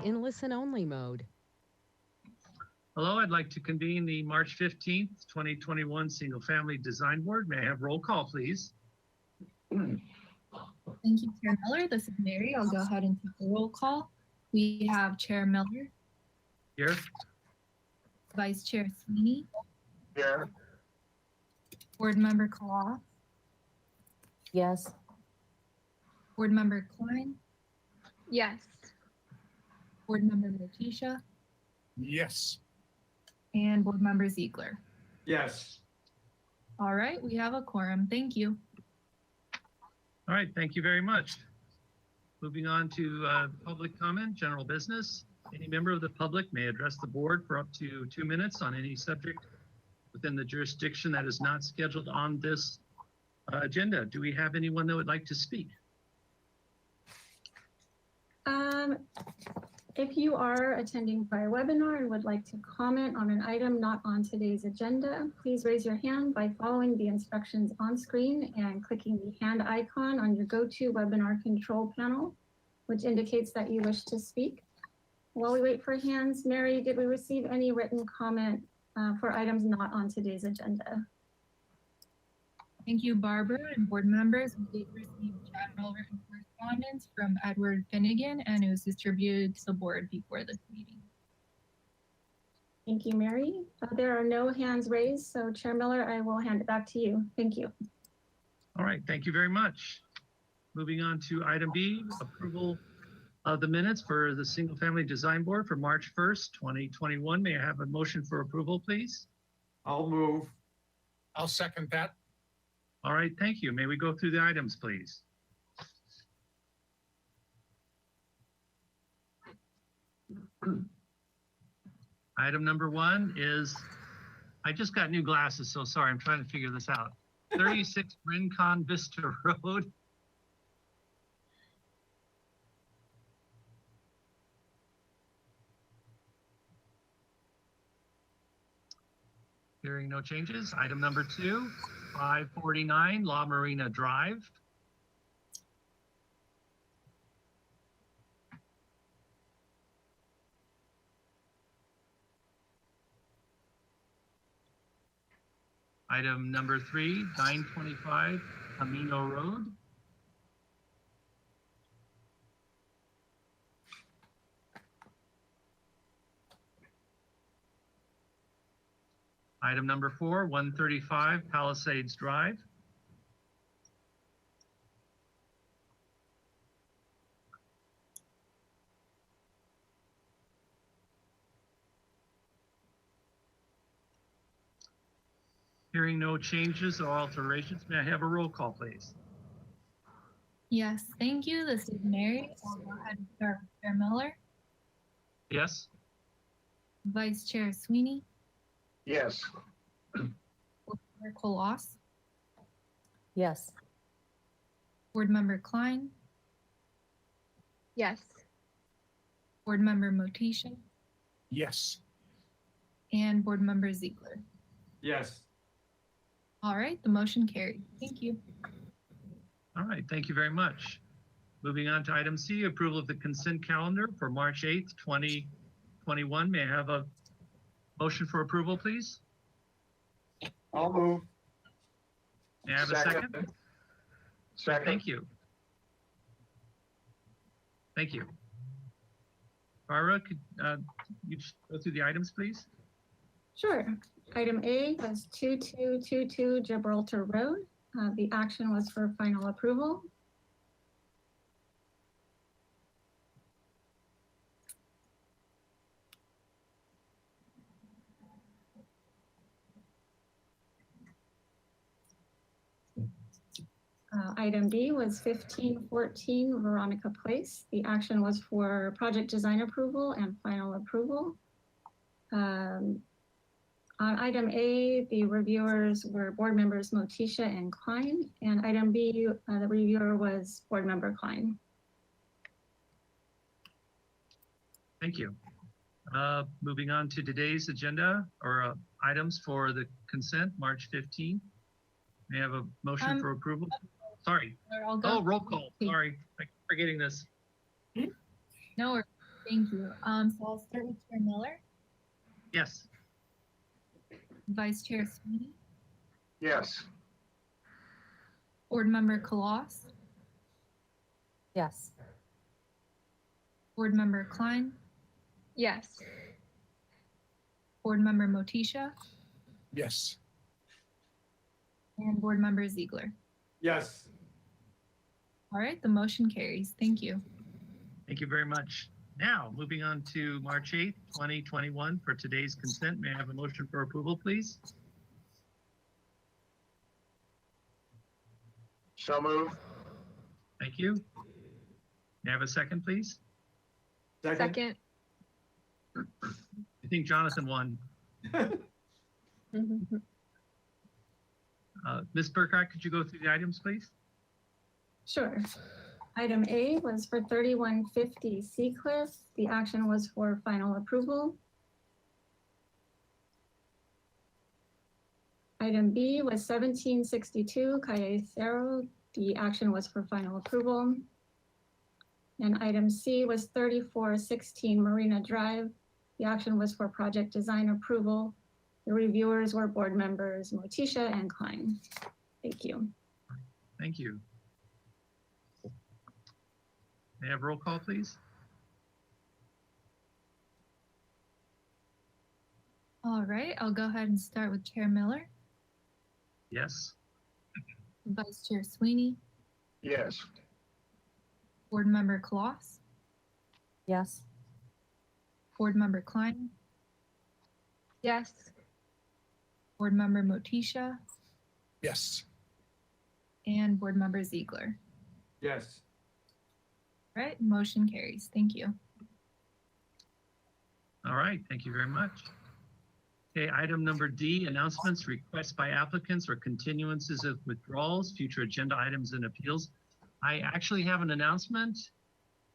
in listen-only mode. Hello, I'd like to convene the March 15th, 2021 Single Family Design Board. May I have roll call, please? Thank you, Chair Miller. This is Mary. I'll go ahead and take the roll call. We have Chair Miller, Here. Vice Chair Sweeney, Here. Board Member Kalaw, Yes. Board Member Klein, Yes. Board Member Motisha, Yes. and Board Member Ziegler. Yes. All right, we have a quorum. Thank you. All right, thank you very much. Moving on to public comment, general business. Any member of the public may address the board for up to 2 minutes on any subject within the jurisdiction that is not scheduled on this agenda. Do we have anyone that would like to speak? If you are attending via webinar and would like to comment on an item not on today's agenda, please raise your hand by following the instructions on screen and clicking the hand icon on your GoToWebinar control panel, which indicates that you wish to speak. While we wait for hands, Mary, did we receive any written comment for items not on today's agenda? Thank you, Barbara and board members. We did receive general written correspondence from Edward Finnegan, and it was distributed to the board before this meeting. Thank you, Mary. There are no hands raised, so Chair Miller, I will hand it back to you. Thank you. All right, thank you very much. Moving on to item B, approval of the minutes for the Single Family Design Board for March 1st, 2021. May I have a motion for approval, please? I'll move. I'll second that. All right, thank you. May we go through the items, please? Item number 1 is, I just got new glasses, so sorry, I'm trying to figure this out. 36 Rincon Vista Road. Hearing no changes. Item number 2, 549 La Marina Drive. Item number 3, 925 Camino Road. Item number 4, 135 Palisades Drive. Hearing no changes or alterations, may I have a roll call, please? Yes, thank you. This is Mary. I'll go ahead and start with Chair Miller, Yes? Vice Chair Sweeney, Yes. Board Member Kalaw, Yes. Board Member Klein, Yes. Board Member Motisha, Yes. and Board Member Ziegler. Yes. All right, the motion carried. Thank you. All right, thank you very much. Moving on to item C, approval of the consent calendar for March 8th, 2021. May I have a motion for approval, please? I'll move. May I have a second? Second. Thank you. Thank you. Barbara, could you just go through the items, please? Sure. Item A was 2222 Gibraltar Road. The action was for final approval. Item B was 1514 Veronica Place. The action was for project design approval and final approval. On item A, the reviewers were board members Motisha and Klein, and item B, the reviewer was board member Klein. Thank you. Moving on to today's agenda or items for the consent, March 15th. May I have a motion for approval? Sorry. I'll go. Oh, roll call. Sorry, I'm forgetting this. No, Thank you. So I'll start with Chair Miller, Yes. Vice Chair Sweeney, Yes. Board Member Colossus, Yes. Board Member Klein, Yes. Board Member Motisha, Yes. and Board Member Ziegler. Yes. All right, the motion carries. Thank you. Thank you very much. Now, moving on to March 8th, 2021 for today's consent. May I have a motion for approval, please? So move. Thank you. May I have a second, please? Second. I think Jonathan won. Ms. Burkhardt, could you go through the items, please? Sure. Item A was for 3150 Seacliff. The action was for final approval. Item B was 1762 Calle Cerro. The action was for final approval. And item C was 3416 Marina Drive. The action was for project design approval. The reviewers were board members Motisha and Klein. Thank you. Thank you. May I have roll call, please? All right, I'll go ahead and start with Chair Miller, Yes. Vice Chair Sweeney, Yes. Board Member Colossus, Yes. Board Member Klein, Yes. Board Member Motisha, Yes. and Board Member Ziegler. Yes. All right, motion carries. Thank you. All right, thank you very much. Okay, item number D, announcements, requests by applicants or continuances of withdrawals, future agenda items and appeals. I actually have an announcement.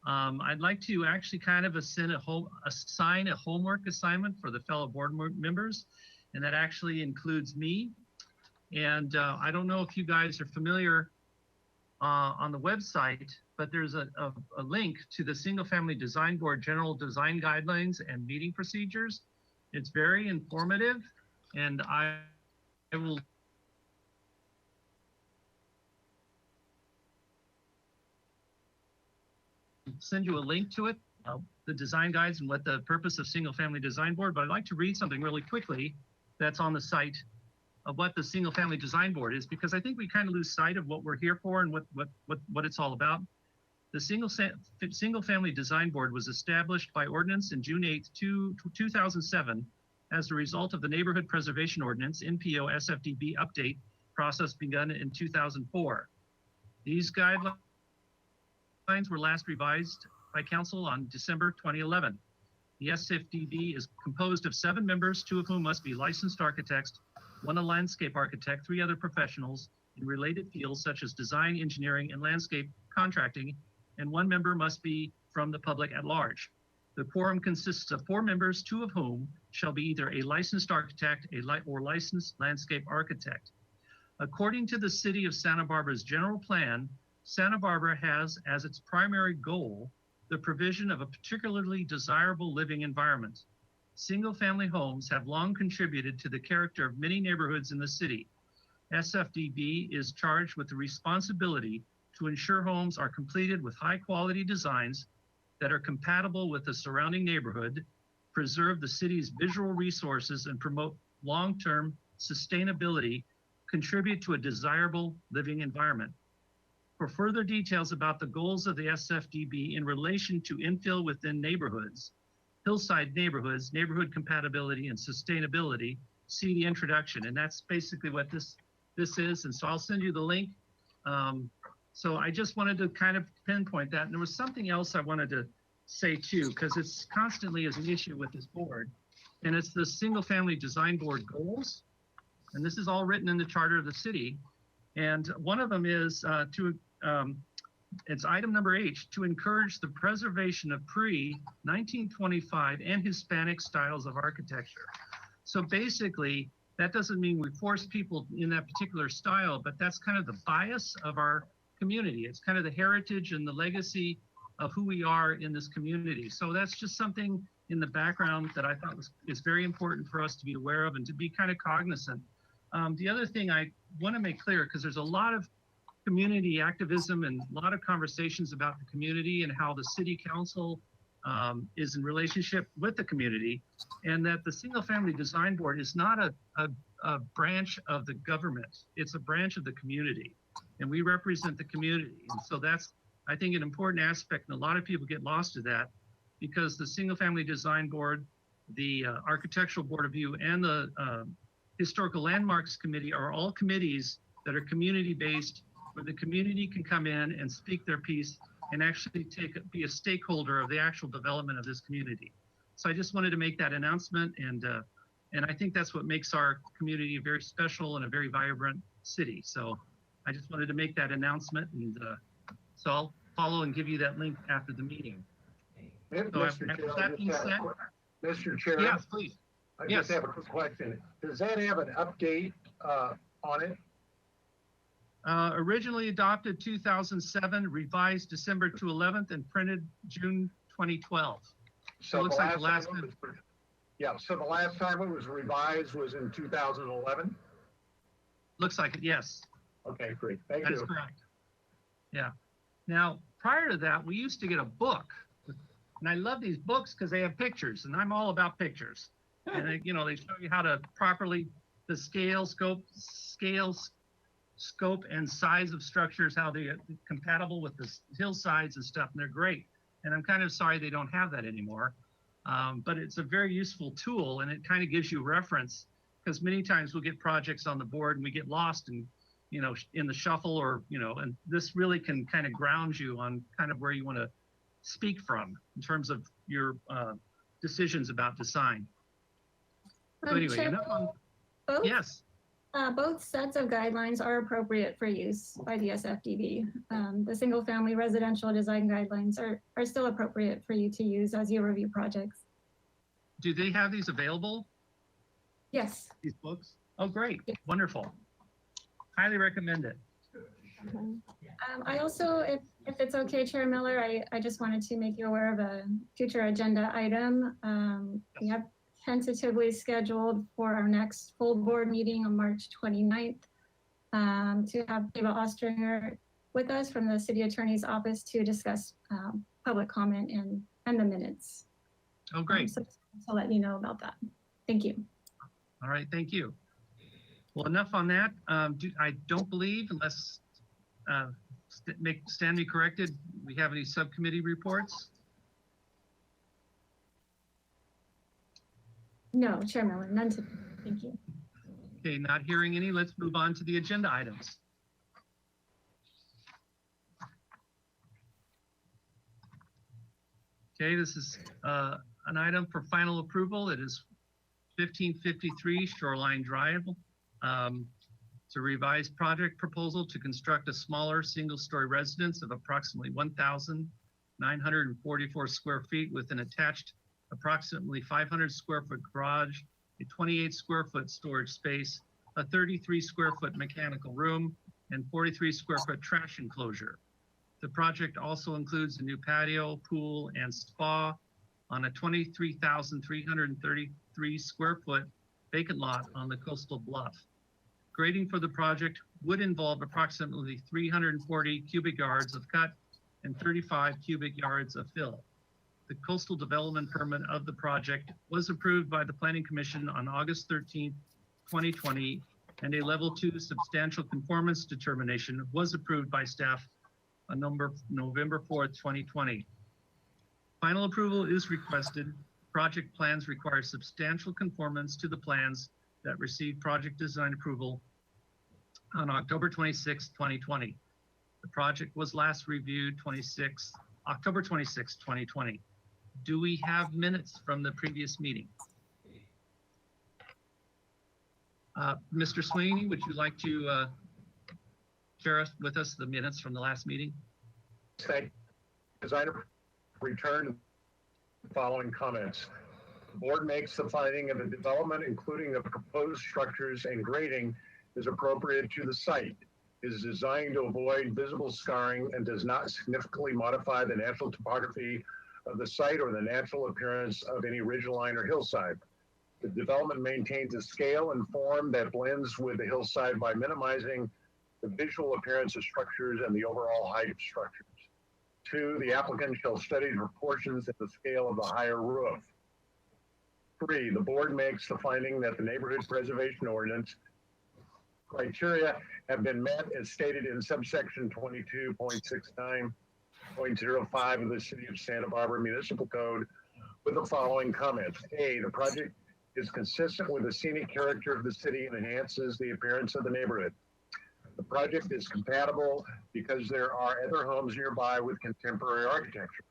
I'd like to actually kind of assign a homework assignment for the fellow board members, and that actually includes me. And I don't know if you guys are familiar on the website, but there's a link to the Single Family Design Board General Design Guidelines and Meeting Procedures. It's very informative, and I will send you a link to it, the design guides and what the purpose of Single Family Design Board, but I'd like to read something really quickly that's on the site of what the Single Family Design Board is, because I think we kind of lose sight of what we're here for and what it's all about. The Single Family Design Board was established by ordinance in June 8, 2007 as a result of the Neighborhood Preservation Ordinance, NPO SFDB update process begun in 2004. These guidelines were last revised by council on December 2011. The SFDB is composed of 7 members, 2 of whom must be licensed architects, 1 a landscape architect, 3 other professionals in related fields such as design, engineering, and landscape contracting, and 1 member must be from the public at large. The quorum consists of 4 members, 2 of whom shall be either a licensed architect or licensed landscape architect. According to the City of Santa Barbara's general plan, Santa Barbara has as its primary goal the provision of a particularly desirable living environment. Single-family homes have long contributed to the character of many neighborhoods in the city. SFDB is charged with the responsibility to ensure homes are completed with high-quality designs that are compatible with the surrounding neighborhood, preserve the city's visual resources, and promote long-term sustainability, contribute to a desirable living environment. For further details about the goals of the SFDB in relation to infill within neighborhoods, hillside neighborhoods, neighborhood compatibility, and sustainability, see the introduction. And that's basically what this is. And so I'll send you the link. So I just wanted to kind of pinpoint that. And there was something else I wanted to say too, because it's constantly is an issue with this board. And it's the Single Family Design Board goals. And this is all written in the charter of the city. And one of them is it's item number H, to encourage the preservation of pre-1925 and Hispanic styles of architecture. So basically, that doesn't mean we force people in that particular style, but that's kind of the bias of our community. It's kind of the heritage and the legacy of who we are in this community. So that's just something in the background that I thought is very important for us to be aware of and to be kind of cognizant. The other thing I want to make clear, because there's a lot of community activism and a lot of conversations about the community and how the city council is in relationship with the community, and that the Single Family Design Board is not a branch of the government. It's a branch of the community, and we represent the community. And so that's, I think, an important aspect, and a lot of people get lost to that, because the Single Family Design Board, the Architectural Board of Review, and the Historical Landmarks Committee are all committees that are community-based, where the community can come in and speak their piece and actually be a stakeholder of the actual development of this community. So I just wanted to make that announcement, and I think that's what makes our community very special and a very vibrant city. So I just wanted to make that announcement, and so I'll follow and give you that link after the meeting. Mr. Chair, Yes, please. I Yes. just have a quick question. Does that have an update on it? Originally adopted 2007, revised December 11th, and printed June 2012. So looks like the last time it was, yeah, so the last time it was revised was in 2011? Looks like it, yes. Okay, great. Thank That is you. correct. Yeah. Now, prior to that, we used to get a book. And I love these books because they have pictures, and I'm all about pictures. And they, they show you how to properly, the scope and size of structures, how they're compatible with the hillsides and stuff, and they're great. And I'm kind of sorry they don't have that anymore. But it's a very useful tool, and it kind of gives you reference, because many times we'll get projects on the board and we get lost in the shuffle, or, and this really can kind of ground you on kind of where you want to speak from in terms of your decisions about design. So anyway, Chair, enough on, both, yes. both sets of guidelines are appropriate for use by the SFDB. The single family residential design guidelines are still appropriate for you to use as you review projects. Do they have these available, Yes. these books? Oh, great. Wonderful. Highly recommend it. I also, if it's okay, Chair Miller, I just wanted to make you aware of a future agenda item. We have tentatively scheduled for our next full board meeting on March 29th to have Eva Ostringer with us from the City Attorney's Office to discuss public comment and the minutes. Oh, great. So I'll let you know about that. Thank you. All right, thank you. Well, enough on that. I don't believe, unless stand me corrected, we have any subcommittee reports? No, Chair Miller, none to, thank you. Okay, not hearing any. Let's move on to the agenda items. Okay, this is an item for final approval. It is 1553 Shoreline Drive. It's a revised project proposal to construct a smaller single-story residence of approximately 1,944 square feet with an attached approximately 500 square foot garage, a 28 square foot storage space, a 33 square foot mechanical room, and 43 square foot trash enclosure. The project also includes a new patio, pool, and spa on a 23,333 square foot vacant lot on the coastal bluff. Grading for the project would involve approximately 340 cubic yards of cut and 35 cubic yards of fill. The coastal development permit of the project was approved by the Planning Commission on August 13th, 2020, and a level 2 substantial conformance determination was approved by staff on November 4th, 2020. Final approval is requested. Project plans require substantial conformance to the plans that received project design approval on October 26, 2020. The project was last reviewed October 26, 2020. Do we have minutes from the previous meeting? Mr. Sweeney, would you like to share with us the minutes from the last meeting? Thank you. Designer return the following comments. The board makes the finding of the development, including the proposed structures and grading, is appropriate to the site. is designed to avoid visible scarring and does not significantly modify the natural topography of the site or the natural appearance of any ridgeline or hillside. The development maintains a scale and form that blends with the hillside by minimizing the visual appearance of structures and the overall height of structures. 2, the applicant shall study the proportions and the scale of the higher roof. 3, the board makes the finding that the neighborhood preservation ordinance criteria have been met as stated in subsection 22.69.05 of the City of Santa Barbara Municipal Code with the following comments. A, the project is consistent with the scenic character of the city and enhances the appearance of the neighborhood. The project is compatible because there are other homes nearby with contemporary architecture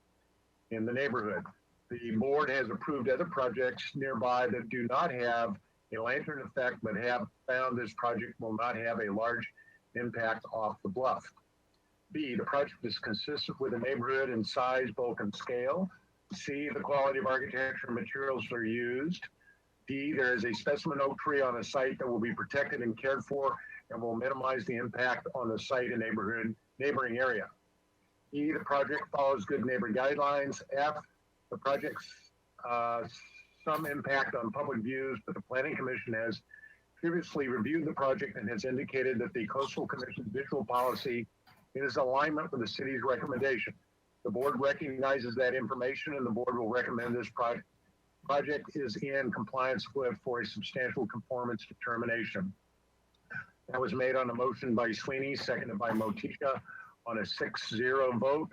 in the neighborhood. The board has approved other projects nearby that do not have a lantern effect, but have found this project will not have a large impact off the bluff. B, the project is consistent with the neighborhood in size, bulk, and scale. C, the quality of architecture and materials are used. D, there is a specimen oak tree on the site that will be protected and cared for and will minimize the impact on the site and neighboring area. E, the project follows good neighbor guidelines. F, the project's some impact on public views, but the Planning Commission has previously reviewed the project and has indicated that the Coastal Commission's visual policy is alignment with the city's recommendation. The board recognizes that information and the board will recommend this project is in compliance with for a substantial conformance determination. That was made on a motion by Sweeney, seconded by Motisha on a 6-0 vote.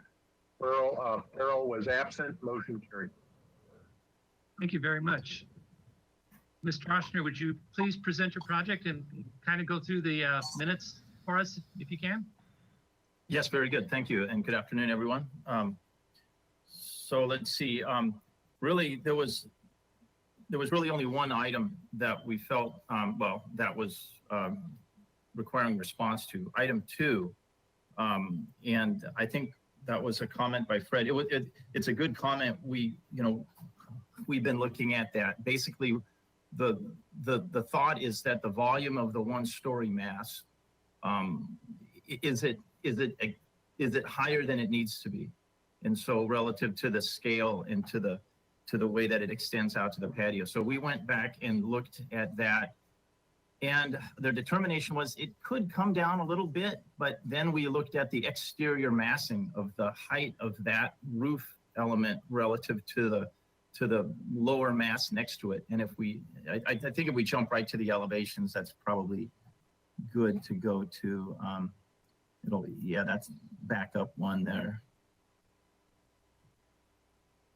Farrell was absent, motion carried. Thank you very much. Mr. Oshner, would you please present your project and kind of go through the minutes for us, if you can? Yes, very good. Thank you. And good afternoon, everyone. So let's see. Really, there was really only one item that we felt, that was requiring response to. Item 2. And I think that was a comment by Fred. It's a good comment. We've been looking at that. Basically, the thought is that the volume of the one-story mass, is it higher than it needs to be? And so relative to the scale and to the way that it extends out to the patio. So we went back and looked at that, and their determination was it could come down a little bit, but then we looked at the exterior massing of the height of that roof element relative to the lower mass next to it. And if I think if we jump right to the elevations, that's probably good to go to. That's back up one there.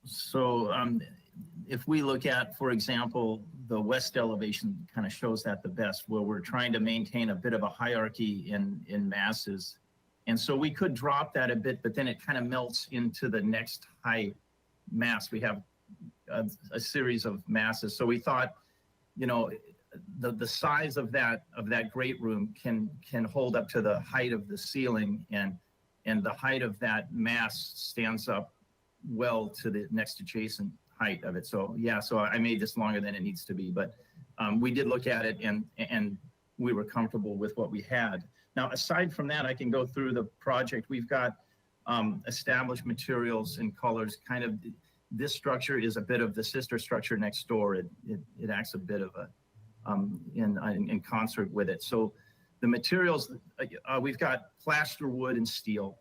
So if we look at, for example, the west elevation kind of shows that the best, where we're trying to maintain a bit of a hierarchy in masses. And so we could drop that a bit, but then it kind of melts into the next high mass. We have a series of masses. So we thought, the size of that great room can hold up to the height of the ceiling, and the height of that mass stands up well to the next adjacent height of it. So yeah, so I made this longer than it needs to be, but we did look at it and we were comfortable with what we had. Now, aside from that, I can go through the project. We've got established materials and colors. Kind of this structure is a bit of the sister structure next door. It acts a bit of a in concert with it. So the materials, we've got plaster wood and steel,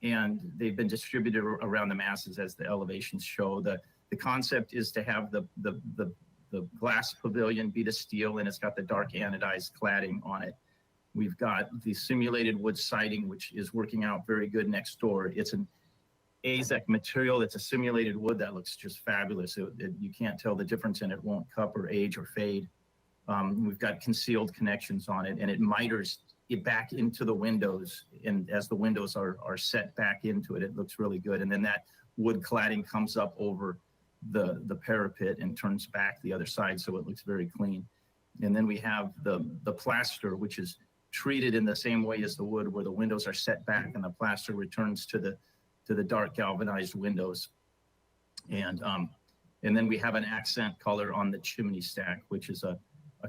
and they've been distributed around the masses as the elevations show. The concept is to have the glass pavilion be the steel, and it's got the dark anodized cladding on it. We've got the simulated wood siding, which is working out very good next door. It's an AZEK material. It's a simulated wood that looks just fabulous. You can't tell the difference in it. It won't cup or age or fade. We've got concealed connections on it, and it miters it back into the windows. And as the windows are set back into it, it looks really good. And then that wood cladding comes up over the parapet and turns back the other side, so it looks very clean. And then we have the plaster, which is treated in the same way as the wood, where the windows are set back and the plaster returns to the dark galvanized windows. And then we have an accent color on the chimney stack, which is a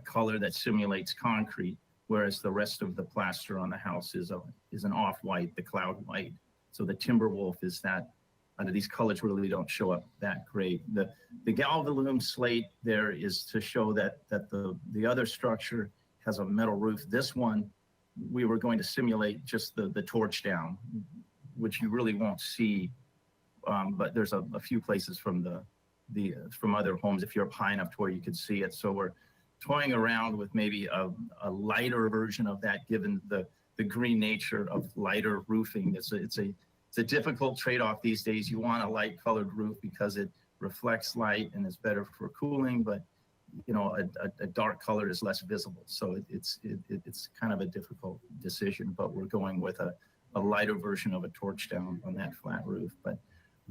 color that simulates concrete. whereas the rest of the plaster on the house is an off-white, the cloud white. So the Timberwolf is that, these colors really don't show up that great. The Galvalume slate there is to show that the other structure has a metal roof. This one, we were going to simulate just the torch down, which you really won't see, but there's a few places from from other homes if you're up high enough to where you could see it. So we're toying around with maybe a lighter version of that, given the green nature of lighter roofing. It's a difficult trade-off these days. You want a light colored roof because it reflects light and is better for cooling, but a dark color is less visible. So it's kind of a difficult decision, but we're going with a lighter version of a torch down on that flat roof. But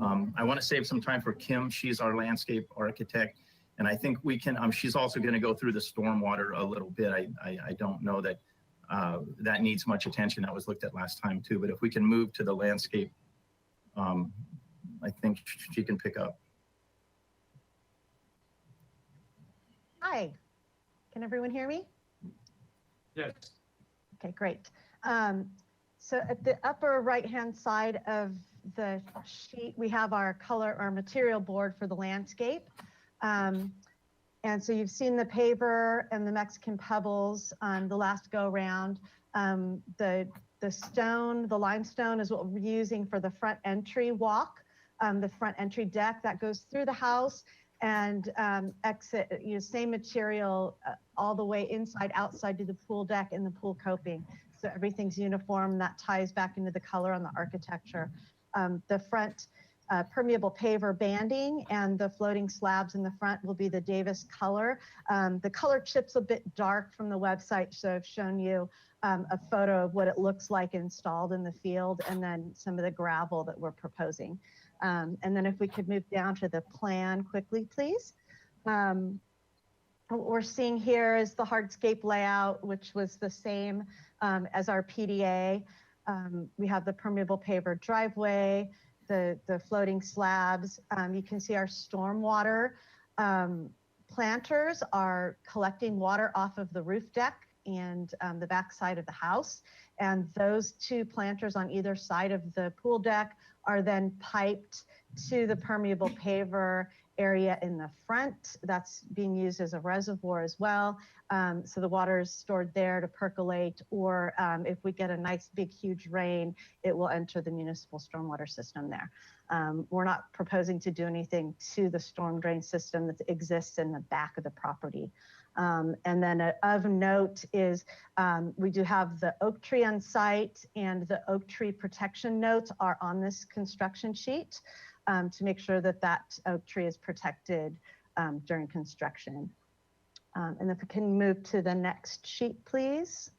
I want to save some time for Kim. She's our landscape architect. And I think we can, she's also going to go through the stormwater a little bit. I don't know that that needs much attention. That was looked at last time too. But if we can move to the landscape, I think she can pick up. Hi, can everyone hear me? Yes. Okay, great. So at the upper right-hand side of the sheet, we have our material board for the landscape. And so you've seen the paver and the Mexican pebbles on the last go round. The limestone is what we're using for the front entry walk, the front entry deck that goes through the house and exit, same material all the way inside, outside to the pool deck and the pool coping. So everything's uniform. That ties back into the color on the architecture. The front permeable paver banding and the floating slabs in the front will be the Davis color. The color chip's a bit dark from the website, so I've shown you a photo of what it looks like installed in the field, and then some of the gravel that we're proposing. And then if we could move down to the plan quickly, please. What we're seeing here is the hardscape layout, which was the same as our PDA. We have the permeable paver driveway, the floating slabs. You can see our stormwater planters are collecting water off of the roof deck and the back side of the house. And those two planters on either side of the pool deck are then piped to the permeable paver area in the front. That's being used as a reservoir as well. So the water is stored there to percolate, or if we get a nice big huge rain, it will enter the municipal stormwater system there. We're not proposing to do anything to the storm drain system that exists in the back of the property. And then of note is we do have the oak tree on site, and the oak tree protection notes are on this construction sheet to make sure that that oak tree is protected during construction. And if we can move to the next sheet, please,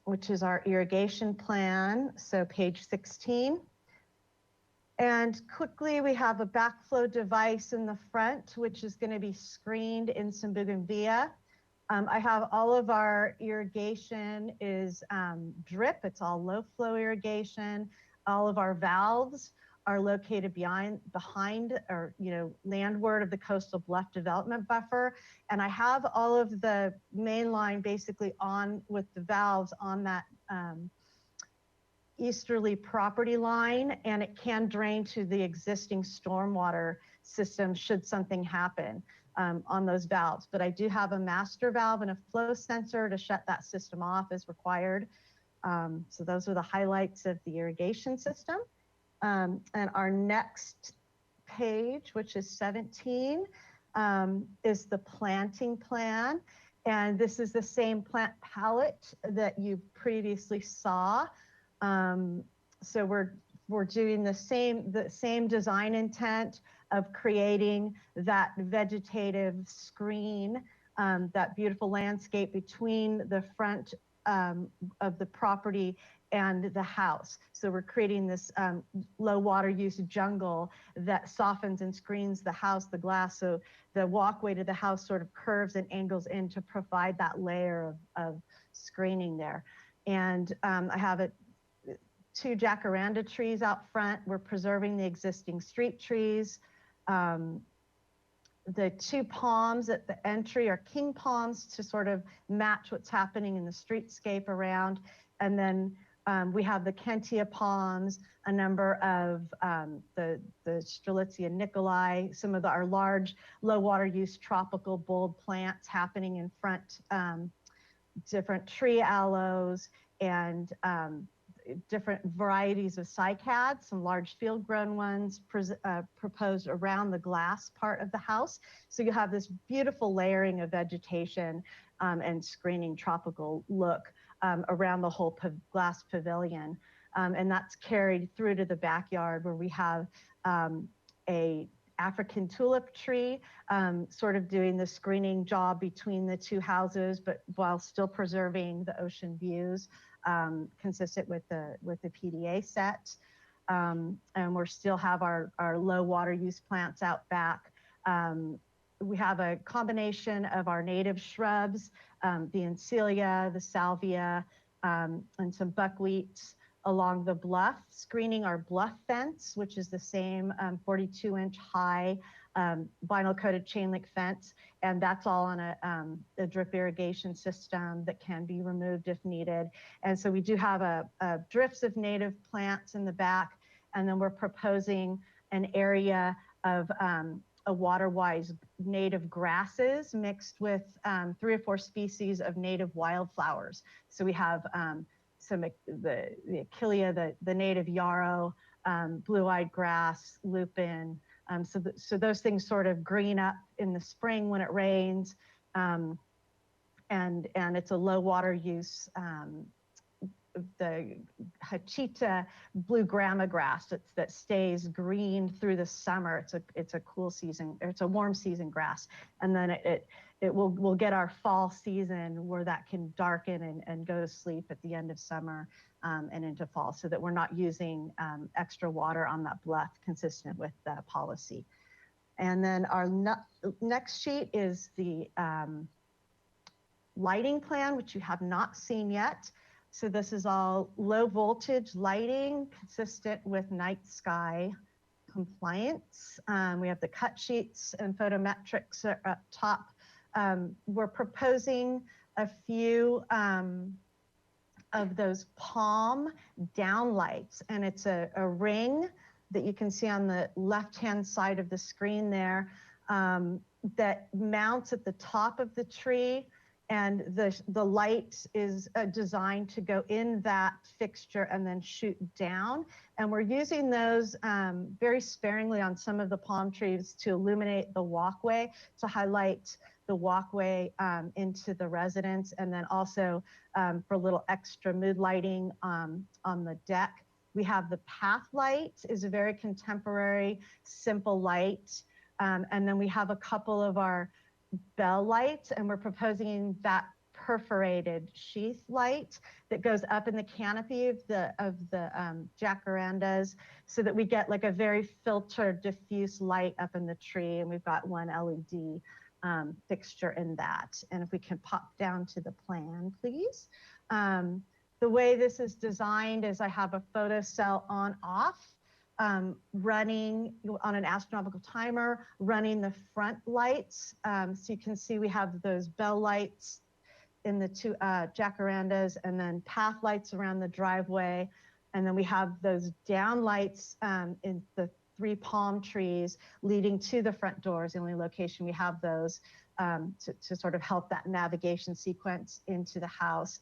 which is our irrigation plan. So page 16. And quickly, we have a backflow device in the front, which is going to be screened in some bougainvillea. I have all of our irrigation is drip. It's all low flow irrigation. All of our valves are located behind or landward of the coastal bluff development buffer. And I have all of the main line basically on with the valves on that easterly property line, and it can drain to the existing stormwater system should something happen on those valves. But I do have a master valve and a flow sensor to shut that system off as required. So those are the highlights of the irrigation system. And our next page, which is 17, is the planting plan. And this is the same plant palette that you previously saw. So we're doing the same design intent of creating that vegetative screen, that beautiful landscape between the front of the property and the house. So we're creating this low water use jungle that softens and screens the house, the glass, so the walkway to the house sort of curves and angles in to provide that layer of screening there. And I have 2 jacaranda trees out front. We're preserving the existing street trees. the two palms at the entry are king palms to sort of match what's happening in the streetscape around. And then we have the Kentia palms, a number of the Strelitzia Nicolai, some of our large low water use tropical bulb plants happening in front, different tree aloes, and different varieties of cycads, some large field grown ones proposed around the glass part of the house. So you have this beautiful layering of vegetation and screening tropical look around the whole glass pavilion. And that's carried through to the backyard where we have a African tulip tree, sort of doing the screening job between the two houses, but while still preserving the ocean views, consistent with the PDA set. And we're still have our low water use plants out back. We have a combination of our native shrubs, the Encelia, the Salvia, and some buckwheats along the bluff, screening our bluff fence, which is the same 42-inch high vinyl coated chain link fence. And that's all on a drip irrigation system that can be removed if needed. And so we do have drifts of native plants in the back. And then we're proposing an area of a water-wise native grasses mixed with 3 or 4 species of native wildflowers. So we have some the Achillea, the native yarrow, blue-eyed grass, lupin. So those things sort of green up in the spring when it rains, and it's a low water use. The Hachita blue grama grass that stays green through the summer. It's a cool season, or it's a warm season grass, and then we'll get our fall season where that can darken and go to sleep at the end of summer and into fall, so that we're not using extra water on that bluff, consistent with the policy. And then our next sheet is the lighting plan, which you have not seen yet. So this is all low voltage lighting consistent with night sky compliance. We have the cut sheets and photometrics up top. We're proposing a few of those palm downlights, and it's a ring that you can see on the left-hand side of the screen there that mounts at the top of the tree. And the light is designed to go in that fixture and then shoot down. And we're using those very sparingly on some of the palm trees to illuminate the walkway, to highlight the walkway into the residence, and then also for a little extra mood lighting on the deck. We have the path light, is a very contemporary, simple light. And then we have a couple of our bell lights, and we're proposing that perforated sheath light that goes up in the canopy of the jacarandas, so that we get like a very filtered, diffuse light up in the tree. And we've got one LED fixture in that. And if we can pop down to the plan, please. The way this is designed is I have a photo cell on off, running on an astronomical timer, running the front lights. So you can see we have those bell lights in the two jacarandas, and then path lights around the driveway. And then we have those down lights in the 3 palm trees leading to the front doors, the only location we have those to sort of help that navigation sequence into the house.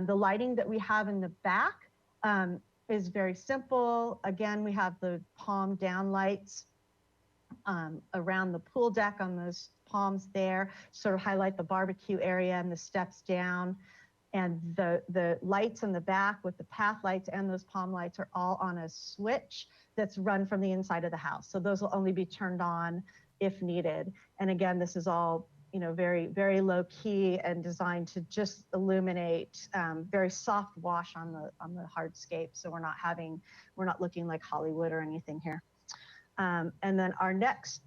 The lighting that we have in the back is very simple. Again, we have the palm down lights around the pool deck on those palms there, sort of highlight the barbecue area and the steps down. And the lights in the back with the path lights and those palm lights are all on a switch that's run from the inside of the house. So those will only be turned on if needed. And again, this is all, you know, very, very low key and designed to just illuminate, very soft wash on the hardscape. So we're not looking like Hollywood or anything here. And then our next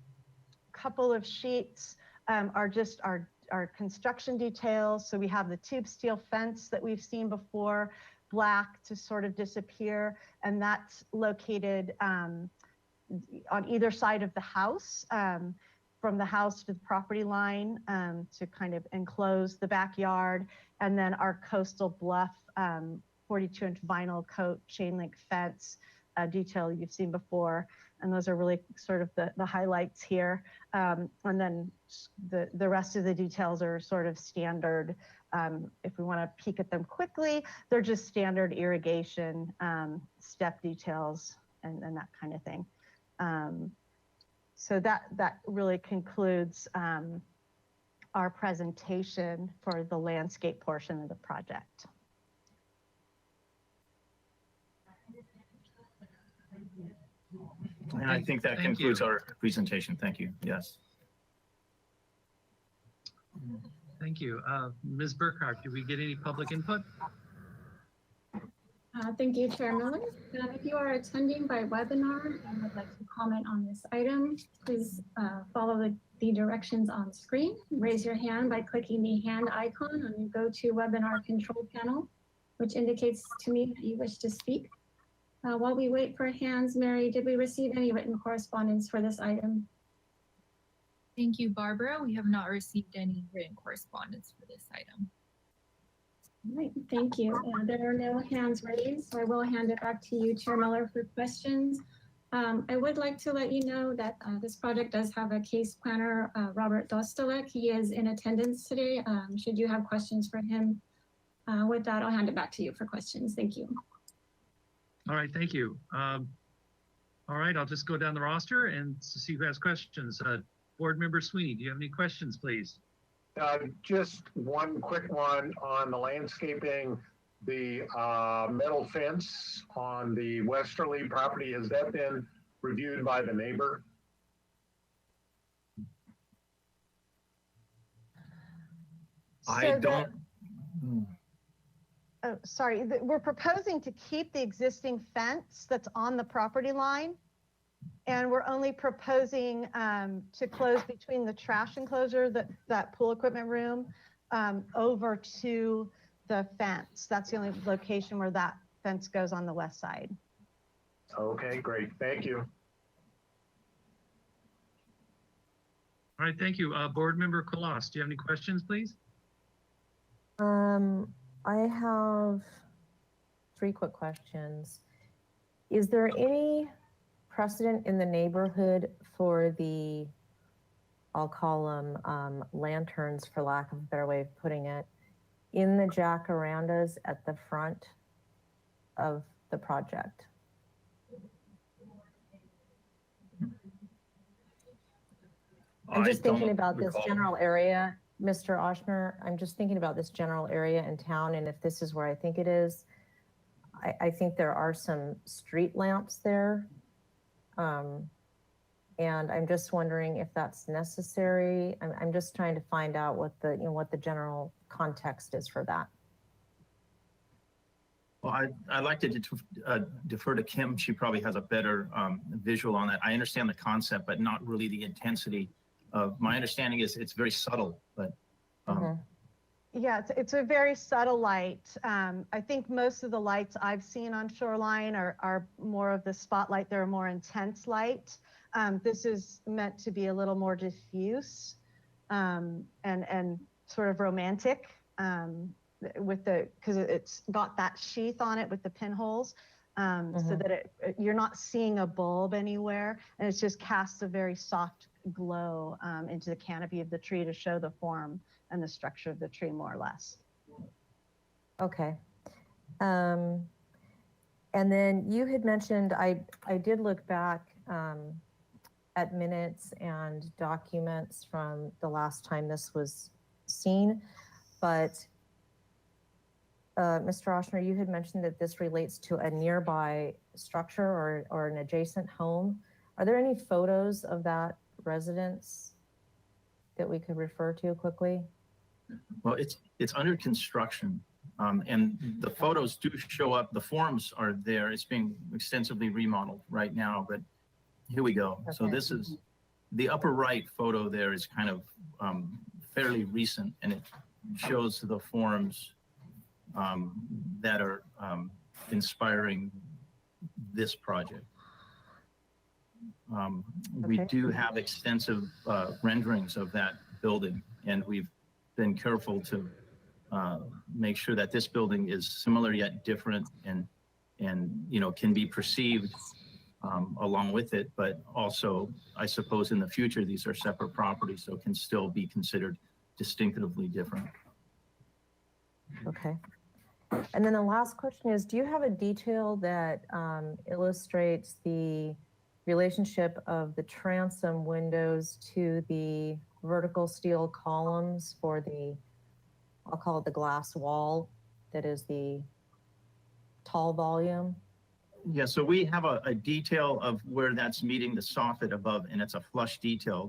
couple of sheets are just our construction details. So we have the tube steel fence that we've seen before, black to sort of disappear. And that's located on either side of the house. from the house to the property line to kind of enclose the backyard. And then our coastal bluff 42-inch vinyl coat chain link fence detail you've seen before. And those are really sort of the highlights here. And then the rest of the details are sort of standard. If we want to peek at them quickly, they're just standard irrigation step details and that kind of thing. So that really concludes our presentation for the landscape portion of the project. And I think that Thank concludes you. our presentation. Thank you. Yes. Thank you. Ms. Burkhart, did we get any public input? Thank you, Chair Miller. If you are attending by webinar and would like to comment on this item, please follow the directions on screen. Raise your hand by clicking the hand icon on your GoToWebinar control panel, which indicates to me that you wish to speak. While we wait for hands, Mary, did we receive any written correspondence for this item? Thank you, Barbara. We have not received any written correspondence for this item. All right, thank you. There are no hands raised, so I will hand it back to you, Chair Miller, for questions. I would like to let you know that this project does have a case planner, Robert Dostalek. He is in attendance today. Should you have questions for him, with that, I'll hand it back to you for questions. Thank you. All right, thank you. All right, I'll just go down the roster and see who has questions. Board Member Sweeney, do you have any questions, please? Just one quick one on the landscaping, the metal fence on the westerly property, has that been reviewed by the neighbor? I don't. Oh, sorry, we're proposing to keep the existing fence that's on the property line. And we're only proposing to close between the trash enclosure, that pool equipment room, over to the fence. That's the only location where that fence goes on the west side. Okay, great. Thank you. All right, thank you. Board Member Kolas, do you have any questions, please? I have 3 quick questions. Is there any precedent in the neighborhood for the, I'll call them lanterns for lack of a better way of putting it, in the jacarandas at the front of the project? I'm just thinking about this general area, Mr. Oshner. I'm just thinking about this general area in town, and if this is where I think it is, I think there are some street lamps there. And I'm just wondering if that's necessary. I'm just trying to find out what the general context is for that. Well, I'd like to defer to Kim. She probably has a better visual on that. I understand the concept, but not really the intensity of. My understanding is it's very subtle, but. Yeah, it's a very subtle light. I think most of the lights I've seen on Shoreline are more of the spotlight. They're a more intense light. This is meant to be a little more diffuse and sort of romantic because it's got that sheath on it with the pinholes so that you're not seeing a bulb anywhere, and it just casts a very soft glow into the canopy of the tree to show the form and the structure of the tree, more or less. Okay. And then you had mentioned, I did look back at minutes and documents from the last time this was seen, but Mr. Oshner, you had mentioned that this relates to a nearby structure or an adjacent home. Are there any photos of that residence that we could refer to quickly? Well, it's under construction, and the photos do show up. The forms are there. It's being extensively remodeled right now, but here we go. Okay. So this is the upper right photo. There is kind of fairly recent, and it shows the forms that are inspiring this project. We Okay. do have extensive renderings of that building, and we've been careful to make sure that this building is similar yet different and can be perceived along with it, but also, I suppose in the future, these are separate properties, so can still be considered distinctively different. Okay. And then the last question is, do you have a detail that illustrates the relationship of the transom windows to the vertical steel columns for the, I'll call it the glass wall, that is the tall volume? Yeah, so we have a detail of where that's meeting the soffit above, and it's a flush detail.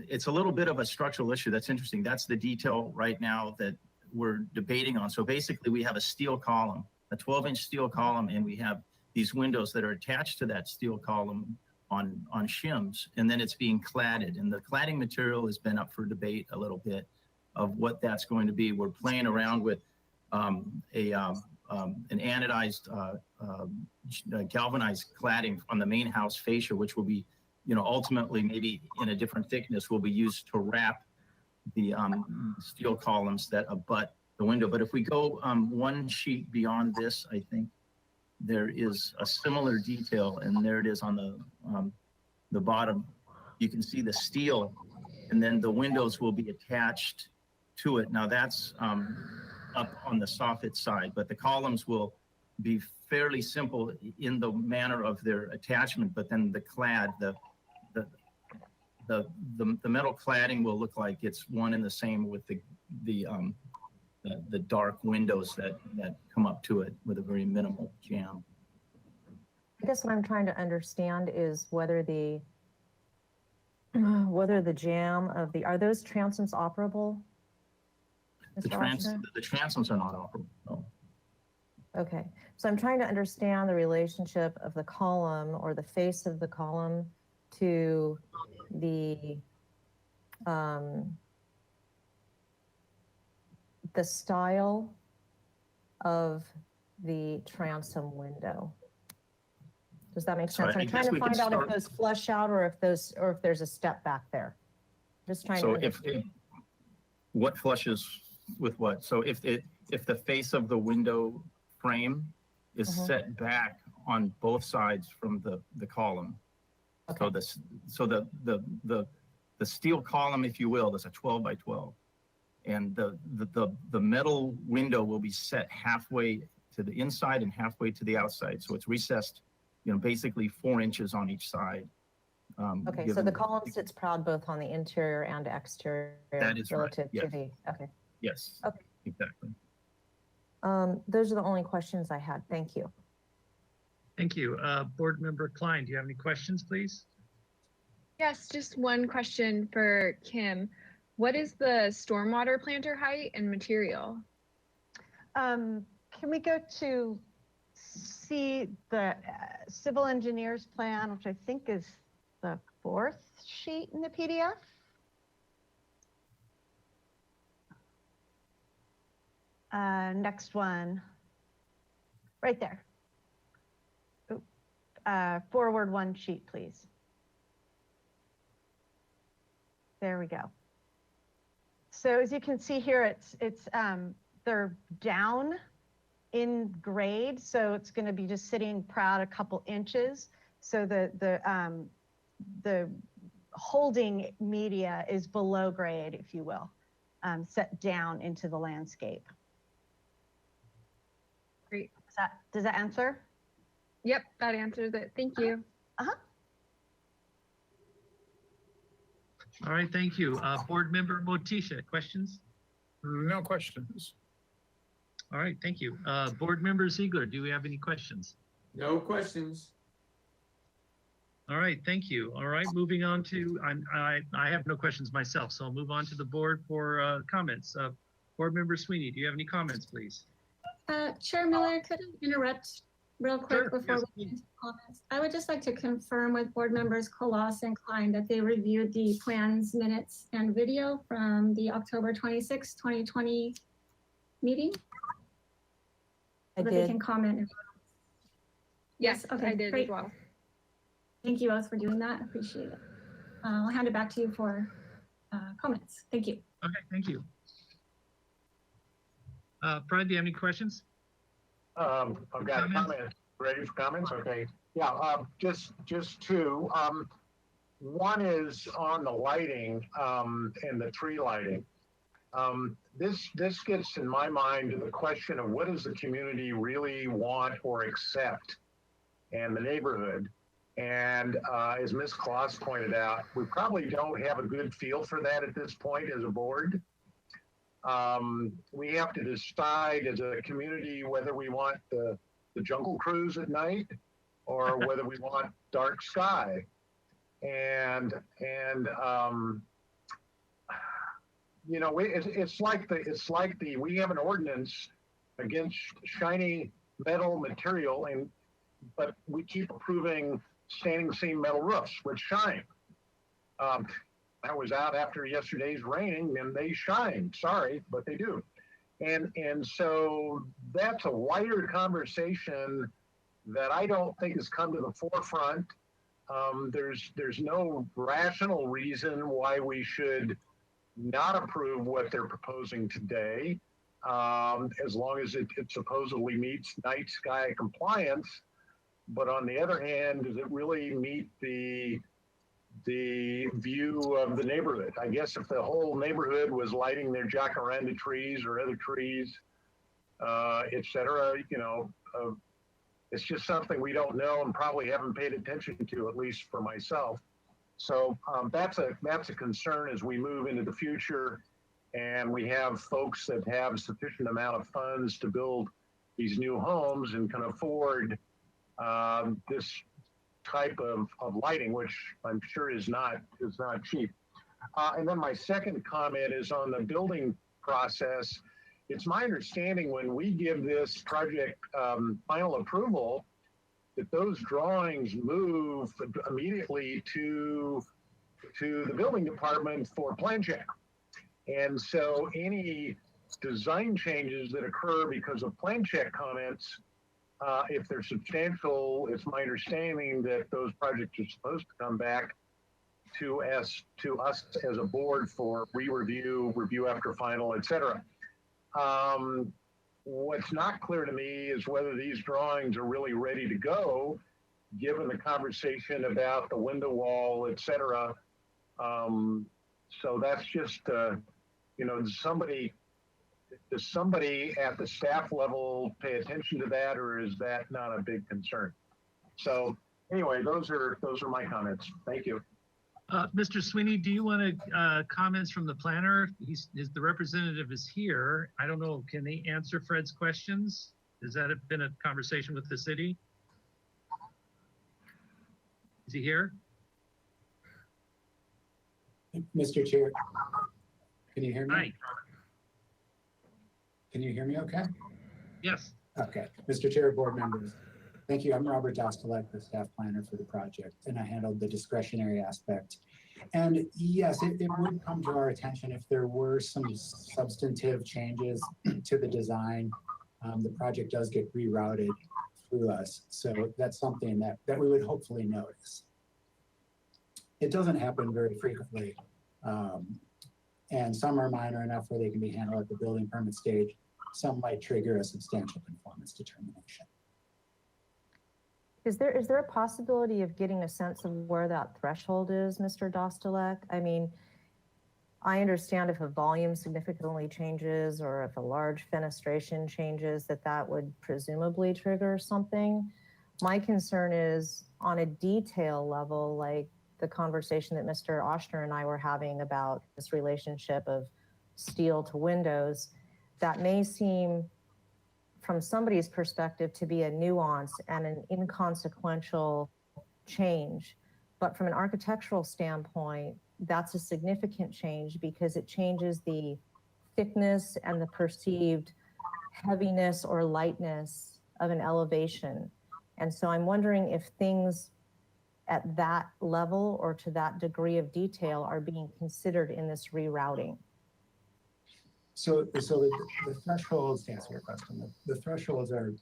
It's a little bit of a structural issue. That's interesting. That's the detail right now that we're debating on. So basically, we have a steel column, a 12-inch steel column, and we have these windows that are attached to that steel column on shims, and then it's being cladded. And the cladding material has been up for debate a little bit of what that's going to be. We're playing around with an anodized galvanized cladding on the main house fascia, which will be, ultimately maybe in a different thickness, will be used to wrap the steel columns that abut the window. But if we go one sheet beyond this, I think there is a similar detail, and there it is on the bottom. You can see the steel, and then the windows will be attached to it. Now that's up on the soffit side, but the columns will be fairly simple in the manner of their attachment, but then the clad, the metal cladding will look like it's one and the same with the dark windows that come up to it with a very minimal jamb. I guess what I'm trying to understand is whether the jam of are those transoms operable? The Mr. Oster? transoms are not operable. No. Okay, so I'm trying to understand the relationship of the column or the face of the column to the style of the transom window. Does that make So sense? I I'm trying guess to we can find out if start- those flush out or if there's a step back there. Just trying So to. what flushes with what? So if the face of the window frame is Mhm. set back on both sides from the column. Okay. So the steel column, if you will, there's a 12 by 12. And the metal window will be set halfway to the inside and halfway to the outside. So it's recessed, basically 4 inches on each side. Okay, so the column sits proud both on the interior and exterior. That is right, relative to yes. the, okay. Yes, Okay. exactly. Those are the only questions I had. Thank you. Thank you. Board Member Klein, do you have any questions, please? Yes, just one question for Kim. What is the stormwater planter height and material? Can we go to see the civil engineer's plan, which I think is the 4th sheet in the PDF? Next one, right there. Oop. Forward one sheet, please. There we go. So as you can see here, they're down in grade, so it's going to be just sitting proud a couple inches. So the holding media is below grade, if you will, set down into the landscape. Great. Does that answer? Yep, that answers it. Thank you. All right, thank you. Board Member Motisha, questions? No questions. All right, thank you. Board Member Ziegler, do we have any questions? No questions. All right, thank you. All right, moving on to, I have no questions myself, so I'll move on to the board for comments. Board Member Sweeney, do you have any comments, please? Chair Miller, could I interrupt real quick Sure, before yes, we get into comments? I would just like to confirm with board members Colas and Klein that they reviewed the plans, minutes, and video from the October 26, 2020 meeting. I So that they did. can comment. Yes, Okay, I did great. as well. Thank you both for doing that. Appreciate it. I'll hand it back to you for comments. Thank you. Okay, thank you. Fred, do you have any questions? I've got Comments? comments. Ready for comments? Okay. Yeah, just two. One is on the lighting, and the tree lighting. This gets in my mind to the question of what does the community really want or accept, and the neighborhood. And as Ms. Kloss pointed out, we probably don't have a good feel for that at this point as a board. We have to decide as a community whether we want the jungle cruise at night or whether we want dark sky. And you know, it's like we have an ordinance against shiny metal material, but we keep approving standing seam metal roofs, which shine. I was out after yesterday's raining and they shine. Sorry, but they do. And so that's a wider conversation that I don't think has come to the forefront. There's no rational reason why we should not approve what they're proposing today, as long as it supposedly meets night sky compliance. But on the other hand, does it really meet the view of the neighborhood? I guess if the whole neighborhood was lighting their jacaranda trees or other trees, et cetera, you know, it's just something we don't know and probably haven't paid attention to, at least for myself. So that's a concern as we move into the future and we have folks that have sufficient amount of funds to build these new homes and can afford this type of lighting, which I'm sure is not cheap. And then my second comment is on the building process. It's my understanding when we give this project final approval, that those drawings move immediately to the building department for plan check. And so any design changes that occur because of plan check comments, if they're substantial, it's my understanding that those projects are supposed to come back to us as a board for re-review, review after final, et cetera. What's not clear to me is whether these drawings are really ready to go, given the conversation about the window wall, et cetera. So that's just, you know, does somebody at the staff level pay attention to that, or is that not a big concern? So anyway, those are my comments. Thank you. Mr. Sweeney, do you want to comments from the planner? The representative is here. I don't know, can he answer Fred's questions? Has that been a conversation with the city? Is he here? Mr. Chair, can you hear me? Hi. Can you hear me okay? Yes. Okay. Mr. Chair, board members, thank you. I'm Robert Dostalek, the staff planner for the project, and I handled the discretionary aspect. And yes, it would come to our attention if there were some substantive changes to the design. The project does get rerouted through us. So that's something that we would hopefully notice. It doesn't happen very frequently. And some are minor enough where they can be handled at the building permit stage. Some might trigger a substantial conformance determination. Is there a possibility of getting a sense of where that threshold is, Mr. Dostalek? I mean, I understand if a volume significantly changes or if a large fenestration changes, that would presumably trigger something. My concern is on a detail level, like the conversation that Mr. Oshner and I were having about this relationship of steel to windows, that may seem from somebody's perspective to be a nuance and an inconsequential change. But from an architectural standpoint, that's a significant change because it changes the thickness and the perceived heaviness or lightness of an elevation. And so I'm wondering if things at that level or to that degree of detail are being considered in this rerouting. So the thresholds, to answer your question, the thresholds are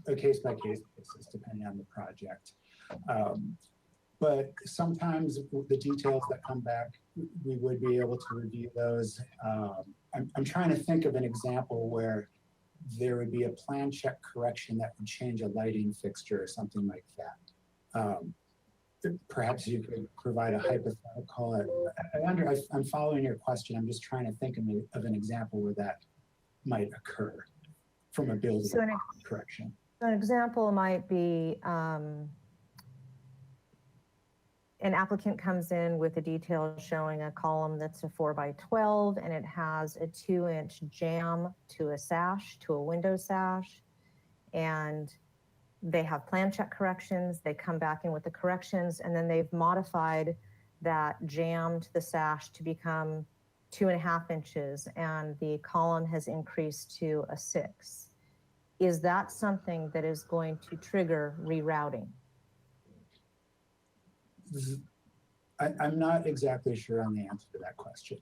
a case-by-case basis depending on the project. but sometimes the details that come back, we would be able to review those. I'm trying to think of an example where there would be a plan check correction that would change a lighting fixture or something like that. Perhaps you could provide a hypothetical. I'm following your question. I'm just trying to think of an example where that might occur from a building So correction. an example might be an applicant comes in with a detail showing a column that's a 4x12 and it has a 2-inch jamb to a sash, to a window sash. And they have plan check corrections. They come back in with the corrections and then they've modified that jamb to the sash to become 2.5 inches and the column has increased to a 6. Is that something that is going to trigger rerouting? I'm not exactly sure on the answer to that question.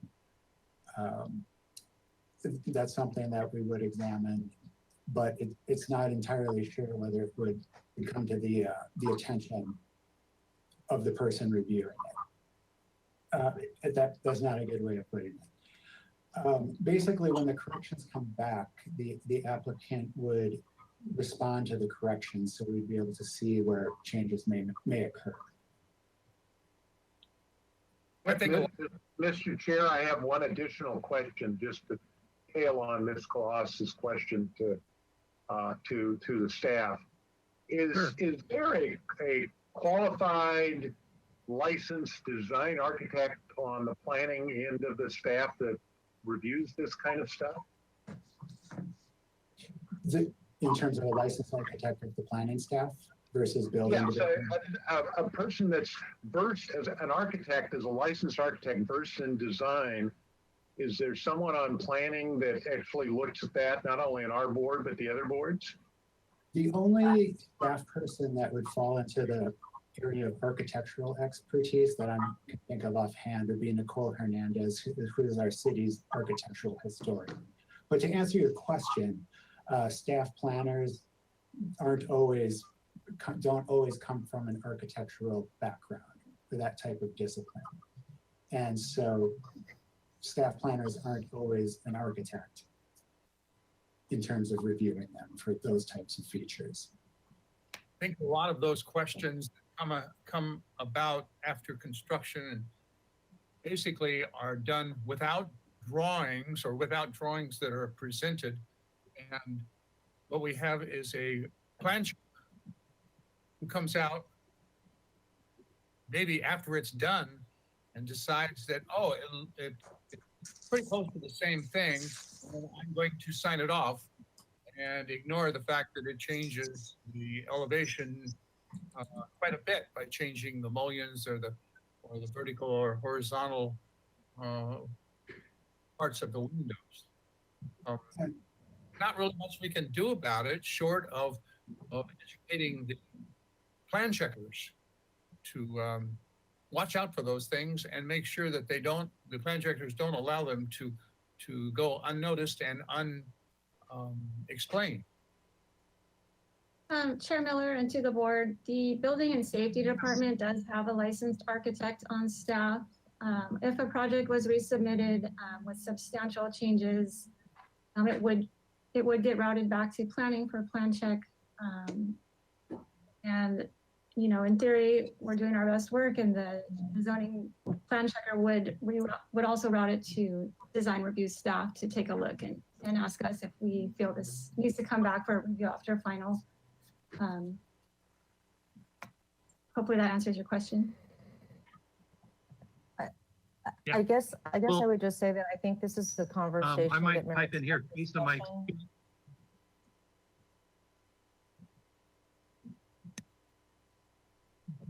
That's something that we would examine, but it's not entirely sure whether it would come to the attention of the person reviewing it. That's not a good way of putting it. Basically, when the corrections come back, the applicant would respond to the corrections, so we'd be able to see where changes may occur. I think Mr. Chair, I have one additional question just to tail on Ms. Colos's question to the staff. Is there a qualified licensed design architect on the planning end of the staff that reviews this kind of stuff? In terms of a licensed architect of the planning staff versus building? Yeah, so a person that's versed as an architect, as a licensed architect versed in design, is there someone on planning that actually looks at that, not only in our board, but the other boards? The only staff person that would fall into the area of architectural expertise that I can think of offhand would be Nicole Hernandez, who is our city's architectural historian. But to answer your question, staff planners don't always come from an architectural background for that type of discipline. And so staff planners aren't always an architect in terms of reviewing them for those types of features. I think a lot of those questions come about after construction and basically are done without drawings or without drawings that are presented. And what we have is a plan check who comes out maybe after it's done and decides that, oh, it's pretty close to the same thing, and I'm going to sign it off and ignore the fact that it changes the elevation quite a bit by changing the mullions or the vertical or horizontal parts of the windows. Not really much we can do about it, short of educating the plan checkers to watch out for those things and make sure that the plan checkers don't allow them to go unnoticed and unexplained. Chair Miller and to the board, the Building and Safety Department does have a licensed architect on staff. If a project was resubmitted with substantial changes, it would get routed back to planning for plan check. And, you know, in theory, we're doing our best work, and the zoning plan checker would also route it to design review staff to take a look and ask us if we feel this needs to come back for a review after final. Hopefully that answers your question. Yeah. I guess Well, I would just say that I think this is the conversation. I might that pipe in here based on my.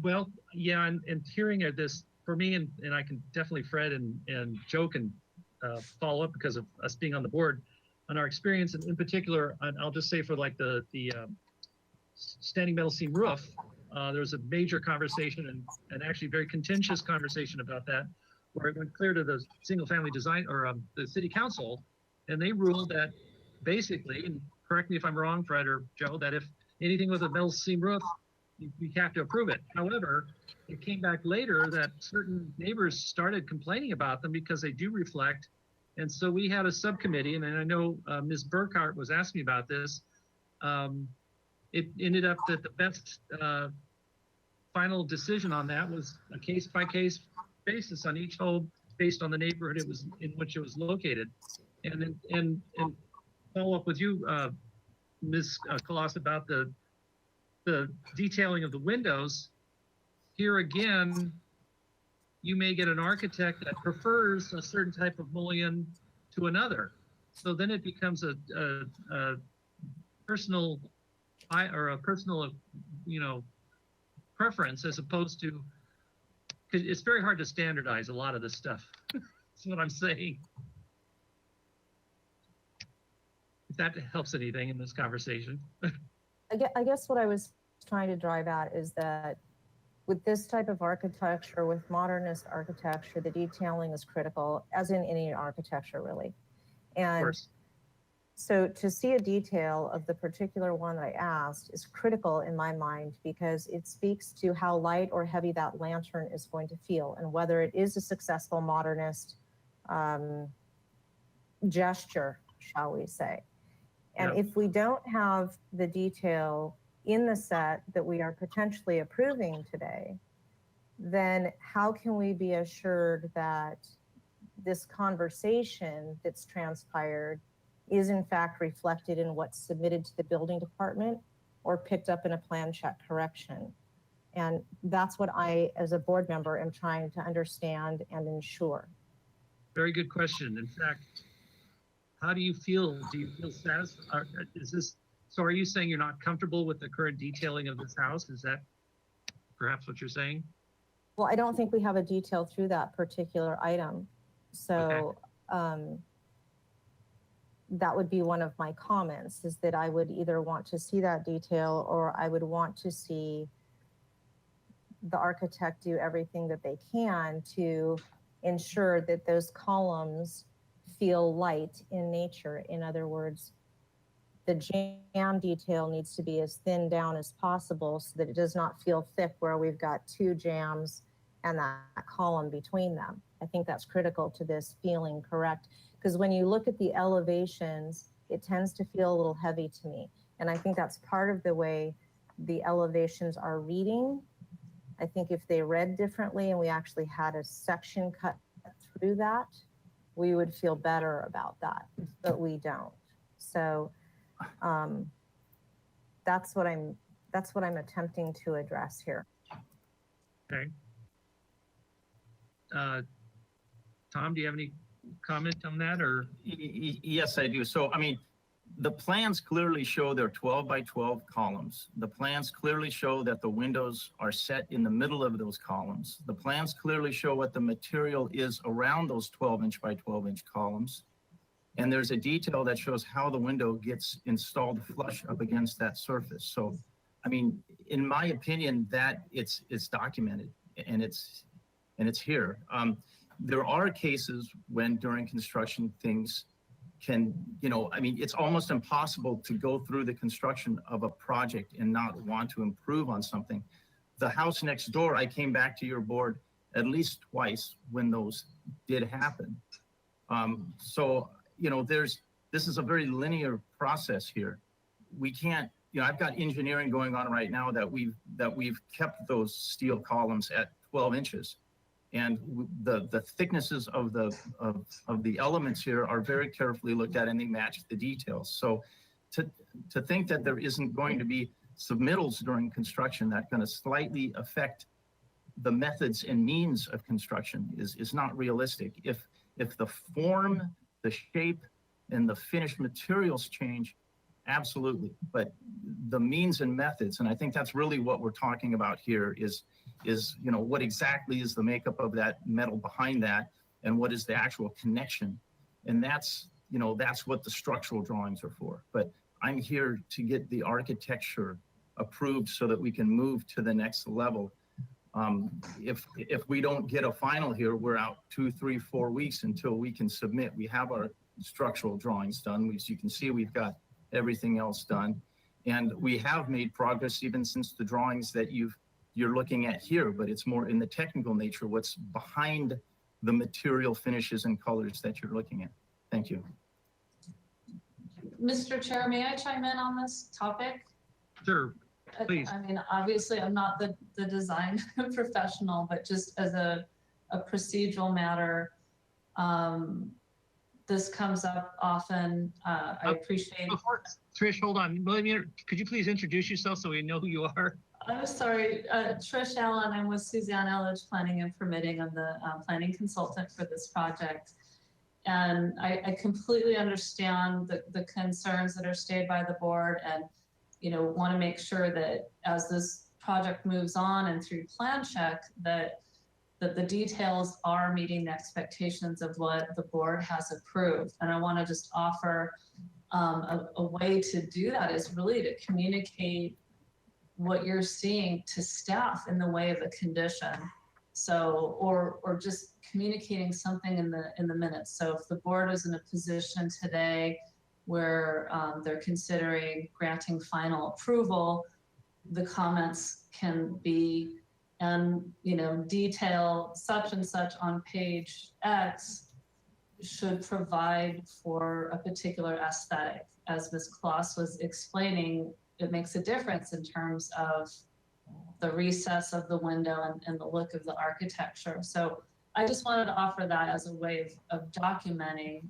Well, yeah, and hearing of this for me, and I can definitely Fred and Joe can follow up because of us being on the board on our experience, and in particular, and I'll just say for like the standing metal seam roof, there was a major conversation and actually very contentious conversation about that, where it went clear to the single family design or the city council, and they ruled that basically, and correct me if I'm wrong, Fred or Joe, that if anything with a metal seam roof, we have to approve it. However, it came back later that certain neighbors started complaining about them because they do reflect. And so we had a subcommittee, and I know Ms. Burkhart was asking me about this. It ended up that the best final decision on that was a case-by-case basis on each home based on the neighborhood it was in which it was located. And follow up with you, Ms. Colossus, about the detailing of the windows. Here again, you may get an architect that prefers a certain type of mullion to another. So then it becomes a personal, preference, as opposed to, because it's very hard to standardize a lot of this stuff. That's what I'm saying. If that helps anything in this conversation. I guess what I was trying to drive at is that with this type of architecture, with modernist architecture, the detailing is critical, as in any architecture, really. And so to see a detail of the particular one that I asked is critical in my mind, because it speaks to how light or heavy that lantern is going to feel, and whether it is a successful modernist gesture, shall we say. And if we don't have the detail in the set that we are potentially approving today, then how can we be assured that this conversation that's transpired is in fact reflected in what's submitted to the building department or picked up in a plan check correction? And that's what I, as a board member, am trying to understand and ensure. Very good question. In fact, how do you feel? Do you feel satisfied? So are you saying you're not comfortable with the current detailing of this house? Is that perhaps what you're saying? Well, I don't think we have a detail through that particular item. So that would be one of my comments, is that I would either want to see that detail, or I would want to see the architect do everything that they can to ensure that those columns feel light in nature. In other words, the jam detail needs to be as thinned down as possible so that it does not feel thick where we've got two jams and that column between them. I think that's critical to this feeling correct, because when you look at the elevations, it tends to feel a little heavy to me. And I think that's part of the way the elevations are reading. I think if they read differently and we actually had a section cut through that, we would feel better about that, but we don't. So that's what I'm attempting to address here. Okay. Tom, do you have any comment on that, or? Yes, I do. So, I mean, the plans clearly show they're 12 by 12 columns. The plans clearly show that the windows are set in the middle of those columns. The plans clearly show what the material is around those 12-inch by 12-inch columns. And there's a detail that shows how the window gets installed flush up against that surface. So, I mean, in my opinion, that it's documented and it's here. There are cases when during construction things can, I mean, it's almost impossible to go through the construction of a project and not want to improve on something. The house next door, I came back to your board at least twice when those did happen. So, this is a very linear process here. We can't, I've got engineering going on right now that we've kept those steel columns at 12 inches. And the thicknesses of the elements here are very carefully looked at, and they match the details. So to think that there isn't going to be submittals during construction that going to slightly affect the methods and means of construction is not realistic. If the form, the shape, and the finished materials change, absolutely. But the means and methods, and I think that's really what we're talking about here, is what exactly is the makeup of that metal behind that, and what is the actual connection. And that's what the structural drawings are for. But I'm here to get the architecture approved so that we can move to the next level. If we don't get a final here, we're out 2, 3, 4 weeks until we can submit. We have our structural drawings done. As you can see, we've got everything else done. And we have made progress even since the drawings that you're looking at here, but it's more in the technical nature, what's behind the material finishes and colors that you're looking at. Thank you. Mr. Chair, may I chime in on this topic? Sure, please. I mean, obviously, I'm not the design professional, but just as a procedural matter, this comes up often. I appreciate. Trish, hold on. Could you please introduce yourself so we know who you are? I'm sorry, Trish Allen. I'm with Suzanne Elledge Planning and Permitting. I'm the planning consultant for this project. And I completely understand the concerns that are stated by the board, and want to make sure that as this project moves on and through plan check, that the details are meeting the expectations of what the board has approved. And I want to just offer a way to do that is really to communicate what you're seeing to staff in the way of a condition. So, or just communicating something in the minutes. So if the board is in a position today where they're considering granting final approval, the comments can be, and detail such and such on page X should provide for a particular aesthetic. As Ms. Kloss was explaining, it makes a difference in terms of the recess of the window and the look of the architecture. So I just wanted to offer that as a way of documenting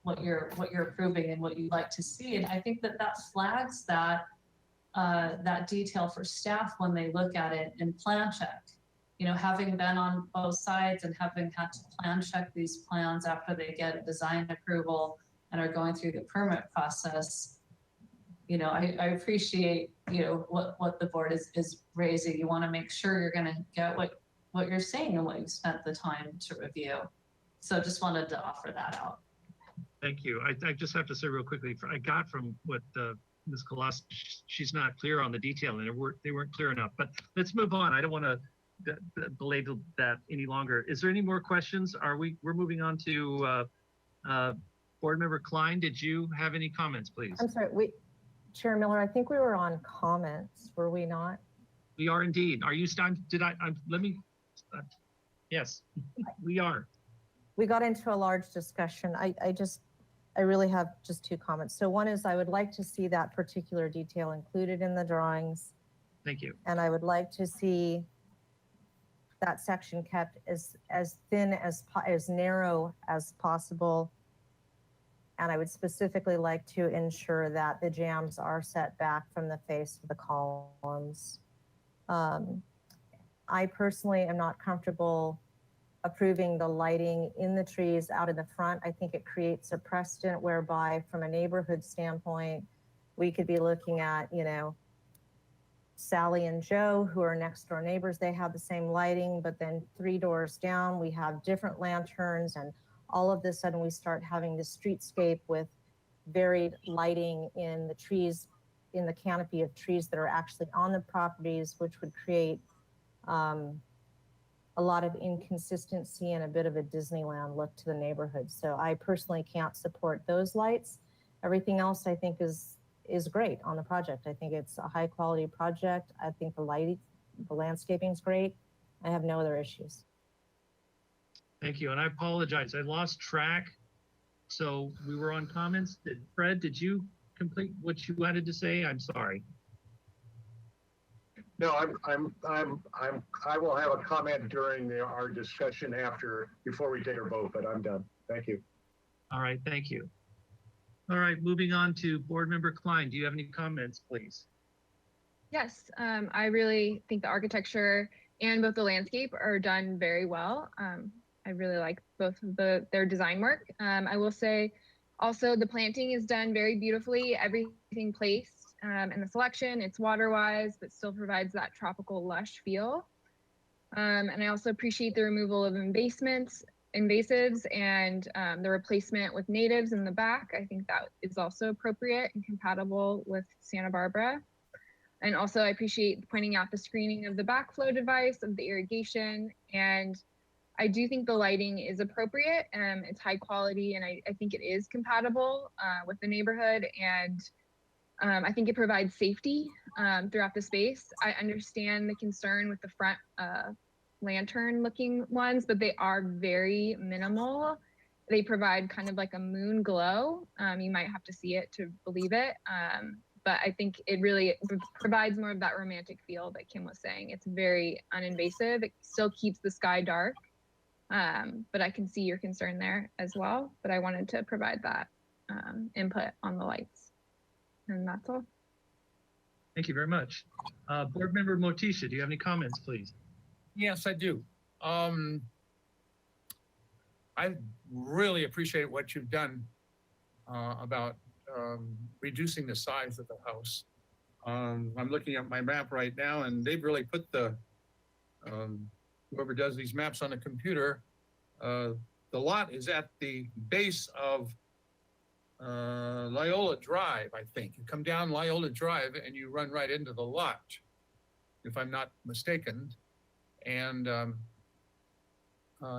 what you're approving and what you'd like to see. And I think that flags that detail for staff when they look at it in plan check. Having been on both sides and having had to plan check these plans after they get a design approval and are going through the permit process, I appreciate, what the board is raising. You want to make sure you're going to get what you're seeing and what you've spent the time to review. So just wanted to offer that out. Thank you. I just have to say real quickly, I got from what Ms. Kloss, she's not clear on the detail and they weren't clear enough, but let's move on. I don't want to belay that any longer. Is there any more questions? We're moving on to Board Member Klein. Did you have any comments, please? I'm sorry, Chair Miller, I think we were on comments, were we not? We are indeed. Are you stunned? Yes, we are. We got into a large discussion. I really have just two comments. So one is I would like to see that particular detail included in the drawings. Thank you. And I would like to see that section kept as thin as narrow as possible. And I would specifically like to ensure that the jambs are set back from the face of the columns. I personally am not comfortable approving the lighting in the trees out in the front. I think it creates a precedent whereby from a neighborhood standpoint, we could be looking at, Sally and Joe, who are next door neighbors, they have the same lighting, but then 3 doors down, we have different lanterns, and all of a sudden we start having this streetscape with varied lighting in the trees, in the canopy of trees that are actually on the properties, which would create a lot of inconsistency and a bit of a Disneyland look to the neighborhood. So I personally can't support those lights. Everything else I think is great on the project. I think it's a high quality project. I think the landscaping is great. I have no other issues. Thank you. And I apologize. I lost track. So we were on comments. Fred, did you complete what you wanted to say? I'm sorry. No, I will have a comment during our discussion before we take our vote, but I'm done. Thank you. All right, thank you. All right, moving on to Board Member Klein. Do you have any comments, please? Yes, I really think the architecture and both the landscape are done very well. I really like both of their design work. I will say also the planting is done very beautifully, everything placed and the selection, it's water wise, but still provides that tropical lush feel. And I also appreciate the removal of invasives and the replacement with natives in the back. I think that is also appropriate and compatible with Santa Barbara. And also I appreciate pointing out the screening of the backflow device, of the irrigation. And I do think the lighting is appropriate and it's high quality. And I think it is compatible with the neighborhood. And I think it provides safety throughout the space. I understand the concern with the front lantern looking ones, but they are very minimal. They provide kind of like a moon glow. You might have to see it to believe it. But I think it really provides more of that romantic feel that Kim was saying. It's very uninvasive. It still keeps the sky dark. But I can see your concern there as well. But I wanted to provide that input on the lights. And that's all. Thank you very much. Board Member Motisha, do you have any comments, please? Yes, I do. I really appreciate what you've done about reducing the size of the house. I'm looking at my map right now, and they've really put the whoever does these maps on the computer, the lot is at the base of Loyola Drive, I think. You come down Loyola Drive and you run right into the lot, if I'm not mistaken. And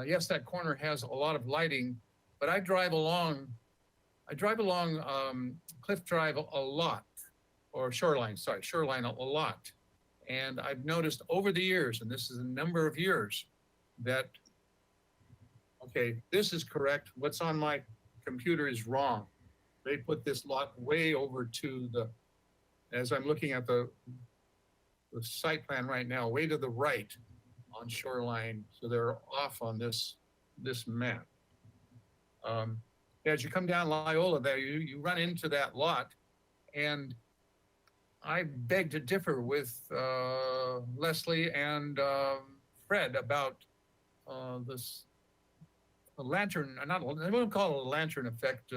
yes, that corner has a lot of lighting, but I drive along Cliff Drive a lot, or Shoreline a lot. And I've noticed over the years, and this is a number of years, that, okay, this is correct. What's on my computer is wrong. They put this lot way over to the, as I'm looking at the site plan right now, way to the right on Shoreline. So they're off on this map. As you come down Loyola there, you run into that lot, and I beg to differ with Leslie and Fred about this lantern, I wouldn't call it a lantern effect.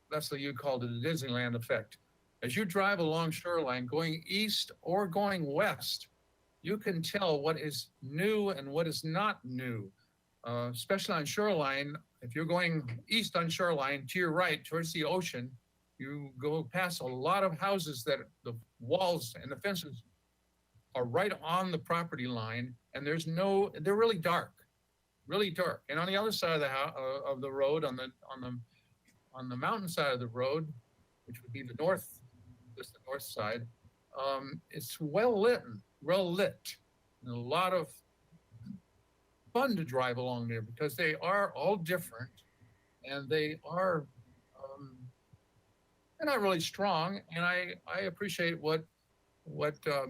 Leslie, you called it a Disneyland effect. As you drive along Shoreline, going east or going west, you can tell what is new and what is not new. Especially on Shoreline, if you're going east on Shoreline to your right towards the ocean, you go past a lot of houses that the walls and the fences are right on the property line, and they're really dark, really dark. And on the other side of the road, on the mountain side of the road, which would be the north side, it's well lit, and a lot of fun to drive along there because they are all different, and they are they're not really strong. And I appreciate what the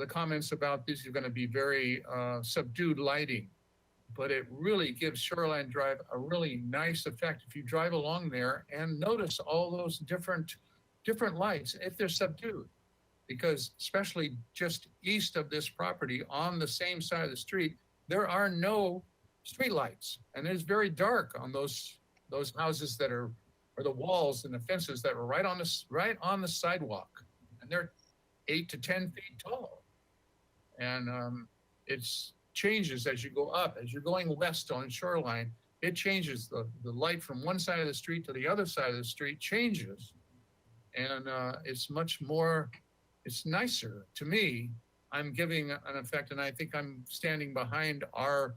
comments about these are going to be very subdued lighting, but it really gives Shoreline Drive a really nice effect if you drive along there and notice all those different lights if they're subdued. Because especially just east of this property on the same side of the street, there are no street lights, and it's very dark on those houses that are, or the walls and the fences that are right on the sidewalk, and they're 8 to 10 feet tall. And it changes as you go up. As you're going west on Shoreline, it changes. The light from one side of the street to the other side of the street changes, and it's much more. It's nicer to me. I'm giving an effect, and I think I'm standing behind our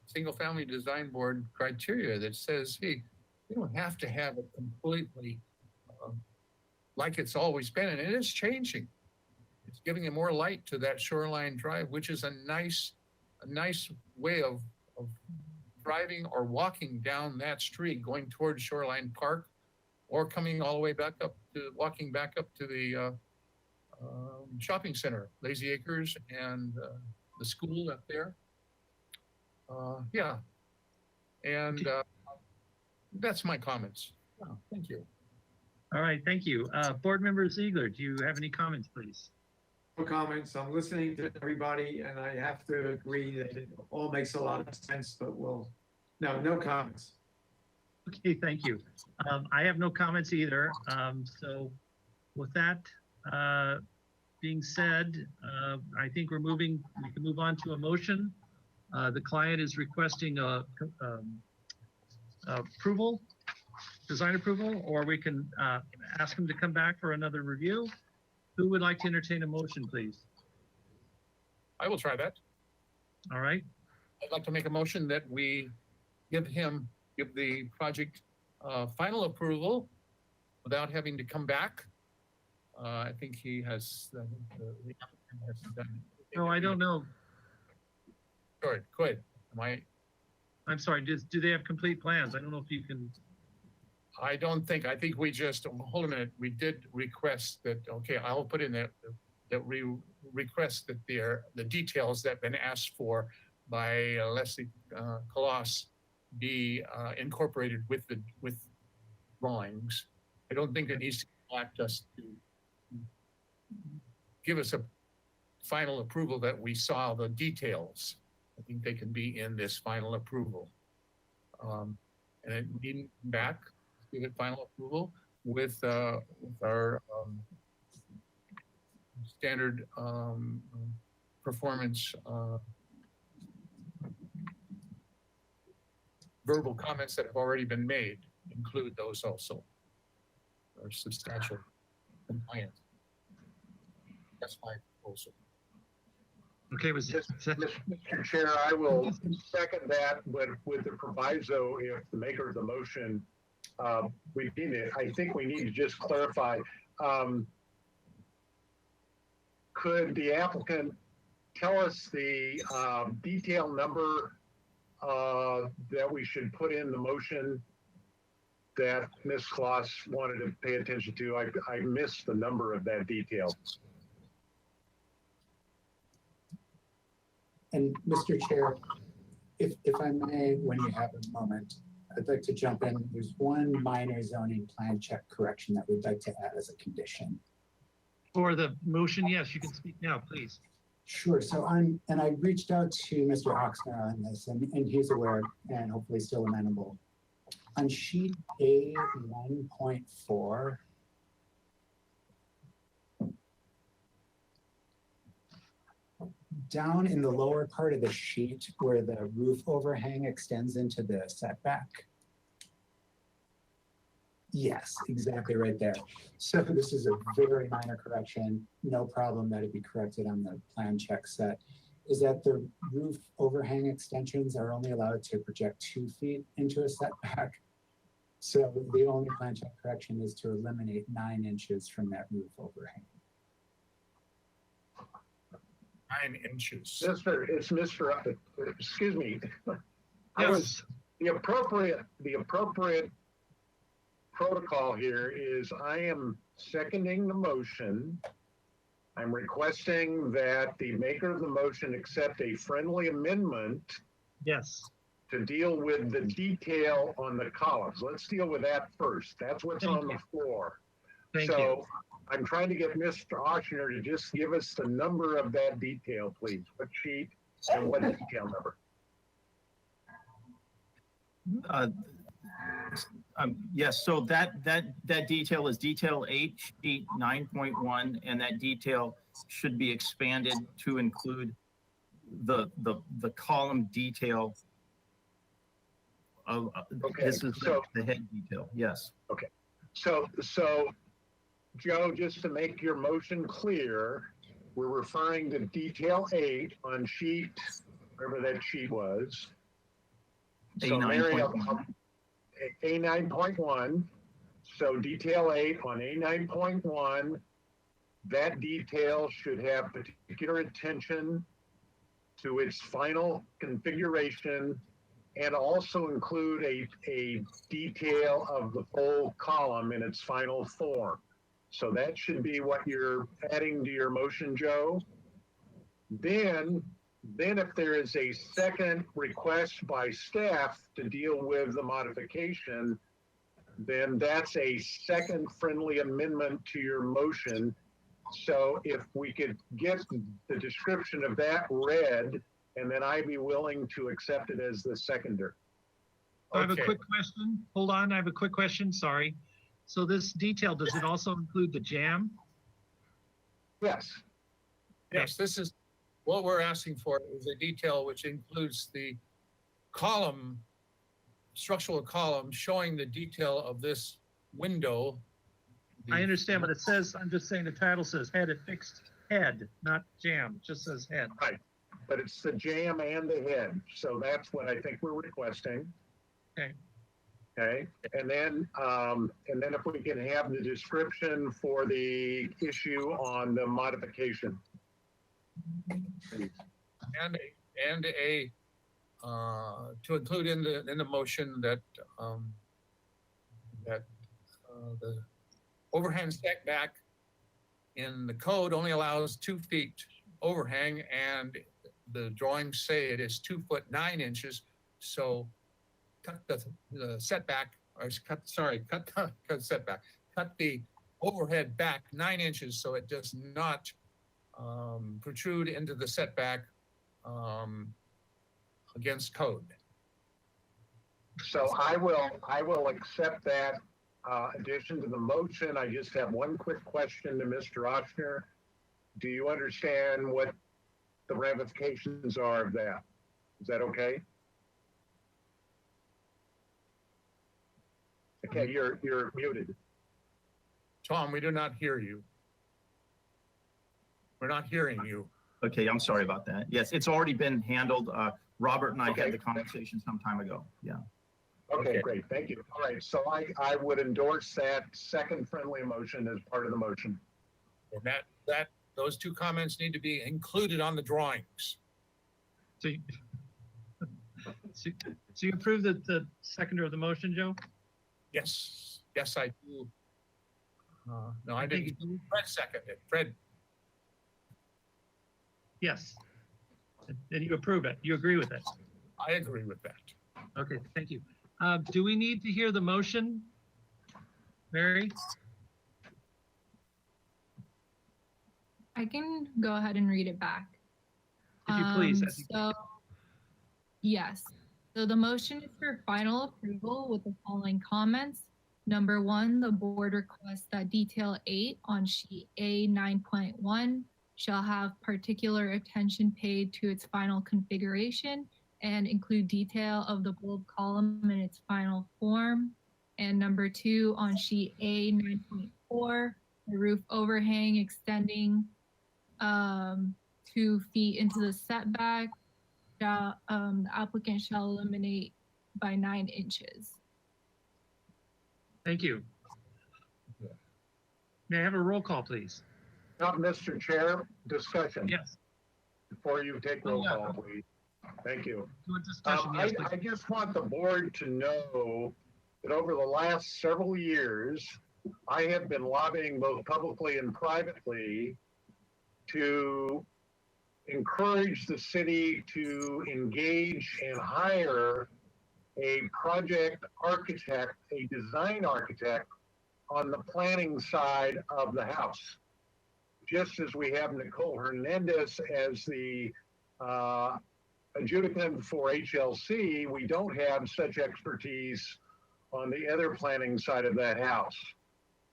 single family design board criteria that says, hey, you don't have to have it completely like it's always been, and it is changing. It's giving it more light to that Shoreline Drive, which is a nice way of driving or walking down that street, going towards Shoreline Park, or coming all the way back up to, walking back up to the shopping center, Lazy Acres, and the school up there. Yeah, and that's my comments. Oh, thank you. All right, thank you. Board Member Ziegler, do you have any comments, please? No comments. I'm listening to everybody, and I have to agree that it all makes a lot of sense, but no comments. Okay, thank you. I have no comments either. So with that being said, I think we can move on to a motion. The client is requesting approval, design approval, or we can ask him to come back for another review. Who would like to entertain a motion, please? I will try that. All right. I'd like to make a motion that we give him give the project final approval without having to come back. I think he has, the applicant has done. No, I don't know. Sure, go ahead. I'm sorry, do they have complete plans? I don't know if you can, I don't think, I think we just, hold a minute, we did request that, okay, I'll put in that we request that the details that have been asked for by Leslie Colossus be incorporated with drawings. I don't think it needs to act us to give us a final approval that we saw the details. I think they can be in this final approval. And it needn't come back, give it final approval with our standard performance verbal comments that have already been made, include those also, or substantial compliance. That's my proposal. okay, was it? Mr. Chair, I will second that, but with the proviso, if the maker of the motion, I think we need to just clarify, could the applicant tell us the detail number that we should put in the motion that Ms. Kloss wanted to pay attention to? I missed the number of that detail. And Mr. Chair, if I may, when you have a moment, I'd like to jump in. There's one minor zoning plan check correction that we'd like to add as a condition. For the motion, yes, you can speak now, please. Sure. So I reached out to Mr. Oxner on this, and he's aware and hopefully still amenable. On sheet A 1.4, down in the lower part of the sheet where the roof overhang extends into the setback. Yes, exactly right there. So this is a very minor correction, no problem that it be corrected on the plan check set, is that the roof overhang extensions are only allowed to project 2 feet into a setback. So the only plan check correction is to eliminate 9 inches from that roof overhang. 9 inches. It's Mr. Excuse me. Yes. The appropriate protocol here is I am seconding the motion. I'm requesting that the maker of the motion accept a friendly amendment Yes. to deal with the detail on the columns. Let's deal with that first. That's what's on the floor. Thank you. So I'm trying to get Mr. Oshner to just give us the number of that detail, please. What sheet and what detail number? Yes, so that detail is detail 8, sheet 9.1, and that detail should be expanded to include the column detail of, Okay, this is so- the head detail, yes. Okay, so Joe, just to make your motion clear, we're referring to detail 8 on sheet, whatever that sheet was. So Mary, A9.1. So detail 8 on A9.1, that detail should have particular attention to its final configuration and also include a detail of the full column in its final form. So that should be what you're adding to your motion, Joe. Then if there is a second request by staff to deal with the modification, then that's a second friendly amendment to your motion. So if we could get the description of that read, and then I'd be willing to accept it as the seconder. I have a Okay. quick question. Hold on, I have a quick question, sorry. So this detail, does it also include the jam? Yes. Yes, this is, what we're asking for is a detail which includes the column, structural column showing the detail of this window. I understand, but it says, I'm just saying the title says head affixed head, not jam, it just says head. Right. But it's the jam and the head. So that's what I think we're requesting. Okay. Okay, and then if we can have the description for the issue on the modification. And to include in the motion that the overhang setback in the code only allows 2 feet overhang, and the drawings say it is 2 foot 9 inches. So cut the setback, or cut setback, cut the overhead back 9 inches so it does not protrude into the setback against code. So I will accept that addition to the motion. I just have one quick question to Mr. Ochsner. Do you understand what the ramifications are of that? Is that okay? Okay, you're muted. Tom, we do not hear you. We're not hearing you. Okay, I'm sorry about that. Yes, it's already been handled. Robert and I Okay. had the conversation some time ago. Yeah. Okay, Okay. great, thank you. All right, so I would endorse that second friendly motion as part of the motion. And those 2 comments need to be included on the drawings. So you, so you approve the seconder of the motion, Joe? Yes, I do. No, I think didn't. Fred seconded. Fred, Yes. And you approve it. You agree with it? I agree with that. Okay, thank you. Do we need to hear the motion, Mary? I can go ahead and read it back. If you please. I think- So, yes. So the motion is for final approval with the following comments. Number 1, the board requests that detail 8 on sheet A 9.1 shall have particular attention paid to its final configuration and include detail of the bulb column in its final form. And number 2, on sheet A 9.4, the roof overhang extending 2 feet into the setback, the applicant shall eliminate by 9 inches. Thank you. May I have a roll call, please? Now, Mr. Chair, discussion. Yes. Before you take roll call, please. Thank you. Do a discussion, yes, I please. just want the board to know that over the last several years, I have been lobbying both publicly and privately to encourage the city to engage and hire a project architect, a design architect on the planning side of the house. Just as we have Nicole Hernandez as the adjudicant for HLC, we don't have such expertise on the other planning side of that house.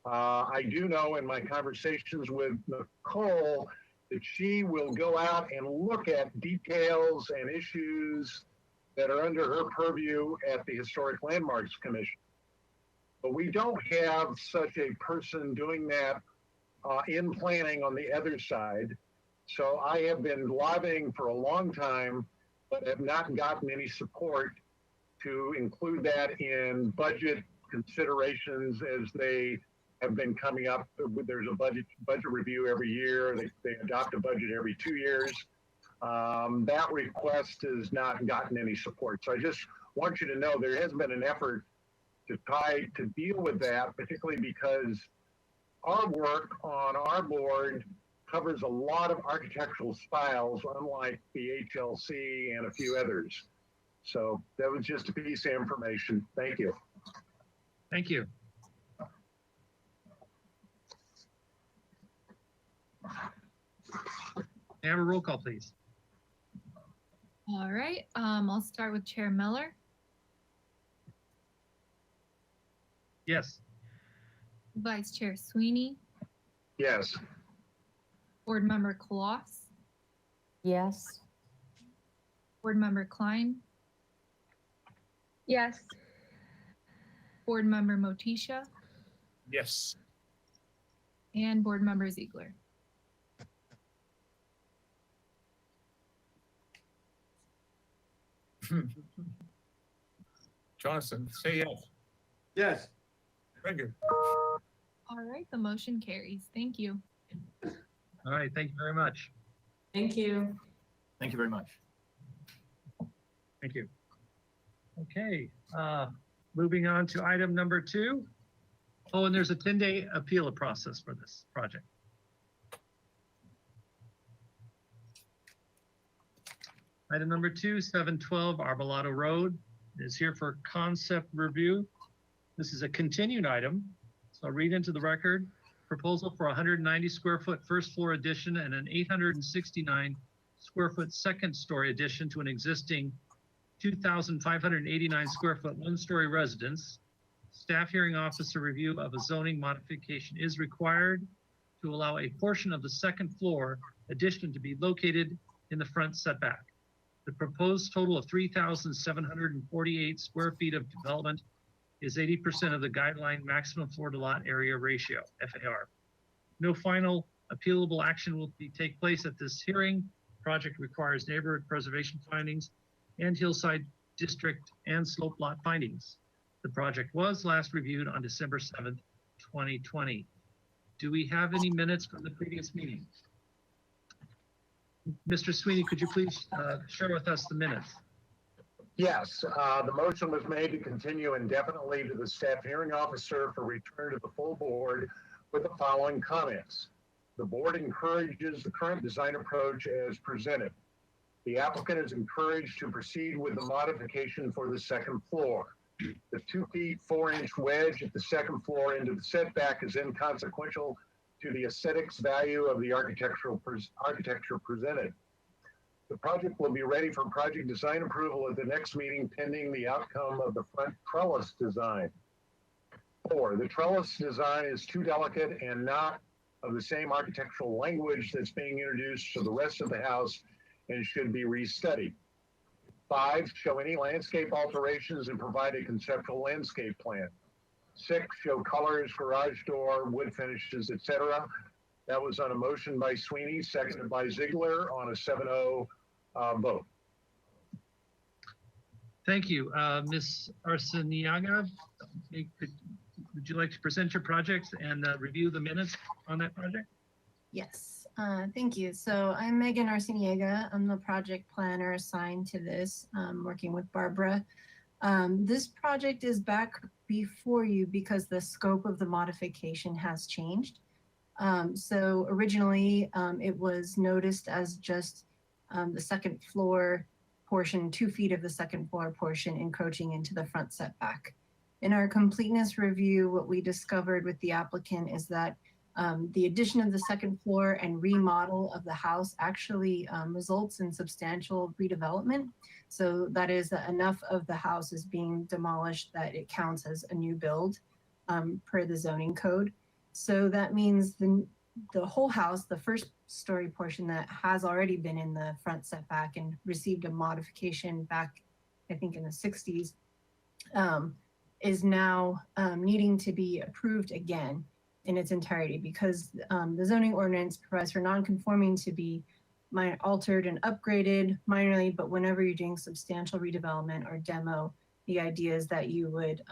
I do know in my conversations with Nicole that she will go out and look at details and issues that are under her purview at the Historic Landmarks Commission. But we don't have such a person doing that in planning on the other side. So I have been lobbying for a long time, but have not gotten any support to include that in budget considerations as they have been coming up. There's a budget review every year. They adopt a budget every 2 years. That request has not gotten any support. So I just want you to know there has been an effort to try to deal with that, particularly because our work on our board covers a lot of architectural styles, unlike the HLC and a few others. So that was just a piece of information. Thank you. Thank you. May I have a roll call, please? All right, I'll start with Chair Miller, Yes. Vice Chair Sweeney, Yes. Board Member Kloss, Yes. Board Member Klein, Yes. Board Member Motisha, yes. and Board Member Ziegler. Jonathan, say yes. Yes. Very good. All right, the motion carries. Thank you. All right, thank you very much. Thank you. Thank you very much. Thank you. Okay, moving on to item number 2. Oh, and there's a 10-day appeal process for this project. Item number 2, 712 Arbolado Road is here for concept review. This is a continued item, so I'll read into the record. Proposal for 190 square foot first floor addition and an 869 square foot second story addition to an existing 2,589 square foot one-story residence. Staff hearing officer review of a zoning modification is required to allow a portion of the second floor addition to be located in the front setback. The proposed total of 3,748 square feet of development is 80% of the guideline maximum floor to lot area ratio, FAR. No final appealable action will take place at this hearing. Project requires neighborhood preservation findings and hillside district and slope lot findings. The project was last reviewed on December 7th, 2020. Do we have any minutes from the previous meeting? Mr. Sweeney, could you please share with us the minutes? Yes, the motion was made to continue indefinitely to the staff hearing officer for return to the full board with the following comments. The board encourages the current design approach as presented. The applicant is encouraged to proceed with the modification for the second floor. The 2 feet 4 inch wedge at the second floor into the setback is inconsequential to the aesthetics value of the architecture presented. The project will be ready for project design approval at the next meeting pending the outcome of the front trellis design. 4, the trellis design is too delicate and not of the same architectural language that's being introduced to the rest of the house and should be restudied. 5, show any landscape alterations and provide a conceptual landscape plan. 6, show colors, garage door, wood finishes, etc. That was on a motion by Sweeney, seconded by Ziegler on a 7-0 vote. Thank you. Ms. Arciniaga, would you like to present your project and review the minutes on that project? Yes, thank you. So I'm Megan Arciniega. I'm the project planner assigned to this, working with Barbara. This project is back before you because the scope of the modification has changed. So originally it was noticed as just the second floor portion, 2 feet of the second floor portion encroaching into the front setback. In our completeness review, what we discovered with the applicant is that the addition of the second floor and remodel of the house actually results in substantial redevelopment. So that is that enough of the house is being demolished that it counts as a new build per the zoning code. So that means the whole house, the first story portion that has already been in the front setback and received a modification back, I think in the 60s, is now needing to be approved again in its entirety because the zoning ordinance provides for non-conforming to be altered and upgraded minorly, but whenever you're doing substantial redevelopment or demo, the idea is that you would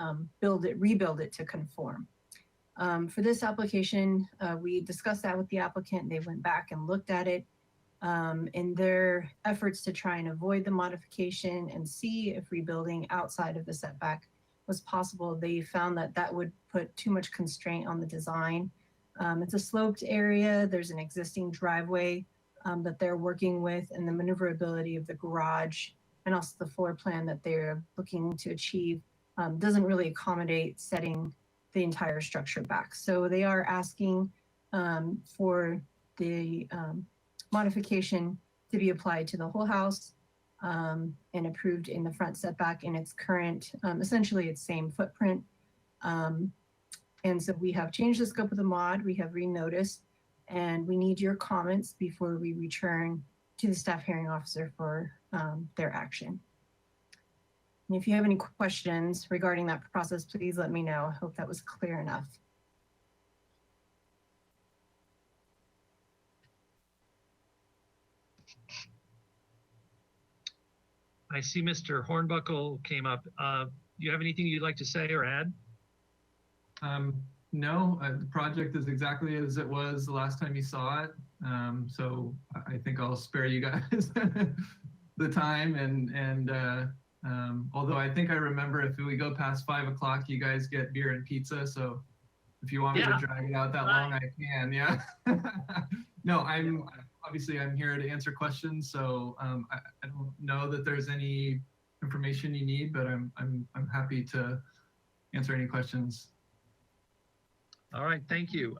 rebuild it to conform. For this application, we discussed that with the applicant. They went back and looked at it. In their efforts to try and avoid the modification and see if rebuilding outside of the setback was possible, they found that that would put too much constraint on the design. It's a sloped area. There's an existing driveway that they're working with, and the maneuverability of the garage and also the floor plan that they're looking to achieve doesn't really accommodate setting the entire structure back. So they are asking for the modification to be applied to the whole house and approved in the front setback in its current, essentially its same footprint. And so we have changed the scope of the mod, we have renoticed, and we need your comments before we return to the staff hearing officer for their action. And if you have any questions regarding that process, please let me know. I hope that was clear enough. I see Mr. Hornbuckle came up. Do you have anything you'd like to say or add? No, the project is exactly as it was the last time you saw it. So I think I'll spare you guys the time and although I think I remember if we go past 5 o'clock, you guys get beer and pizza. So if you want me to drag it out that long, I can. Yeah. No, I'm here to answer questions. So I don't know that there's any information you need, but I'm happy to answer any questions. All right, thank you.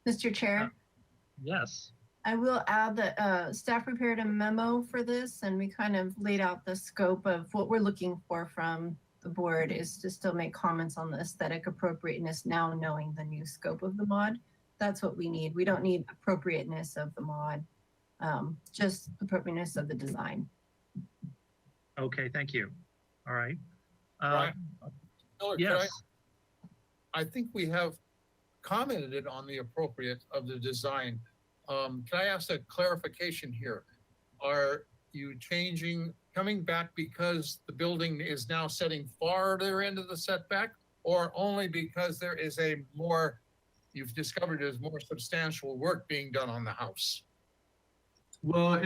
Mr. Chair, Yes. I will add that staff prepared a memo for this, and we kind of laid out the scope of what we're looking for from the board is to still make comments on the aesthetic appropriateness now knowing the new scope of the mod. That's what we need. We don't need appropriateness of the mod, just appropriateness of the design. Okay, thank you. All right. Brian, Miller, Yes. I think we have commented on the appropriate of the design. Can I ask a clarification here? Are you coming back because the building is now setting farther into the setback, or only because there is you've discovered there's more substantial work being done on the house? Well,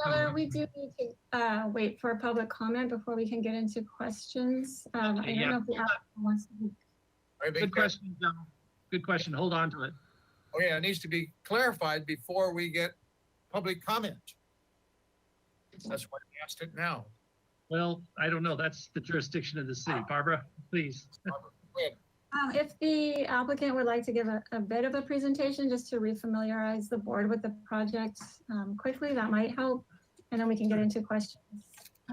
Miller, we do need to wait for public comment before we can get into questions. I don't know if the applicant wants to. Good question, John. Good question. Hold on to it. Oh yeah, it needs to be clarified before we get public comment. That's why we asked it now. Well, I don't know. That's the jurisdiction of the city. Barbara, please. If the applicant would like to give a bit of a presentation just to refamiliarize the board with the project quickly, that might help. And then we can get into questions.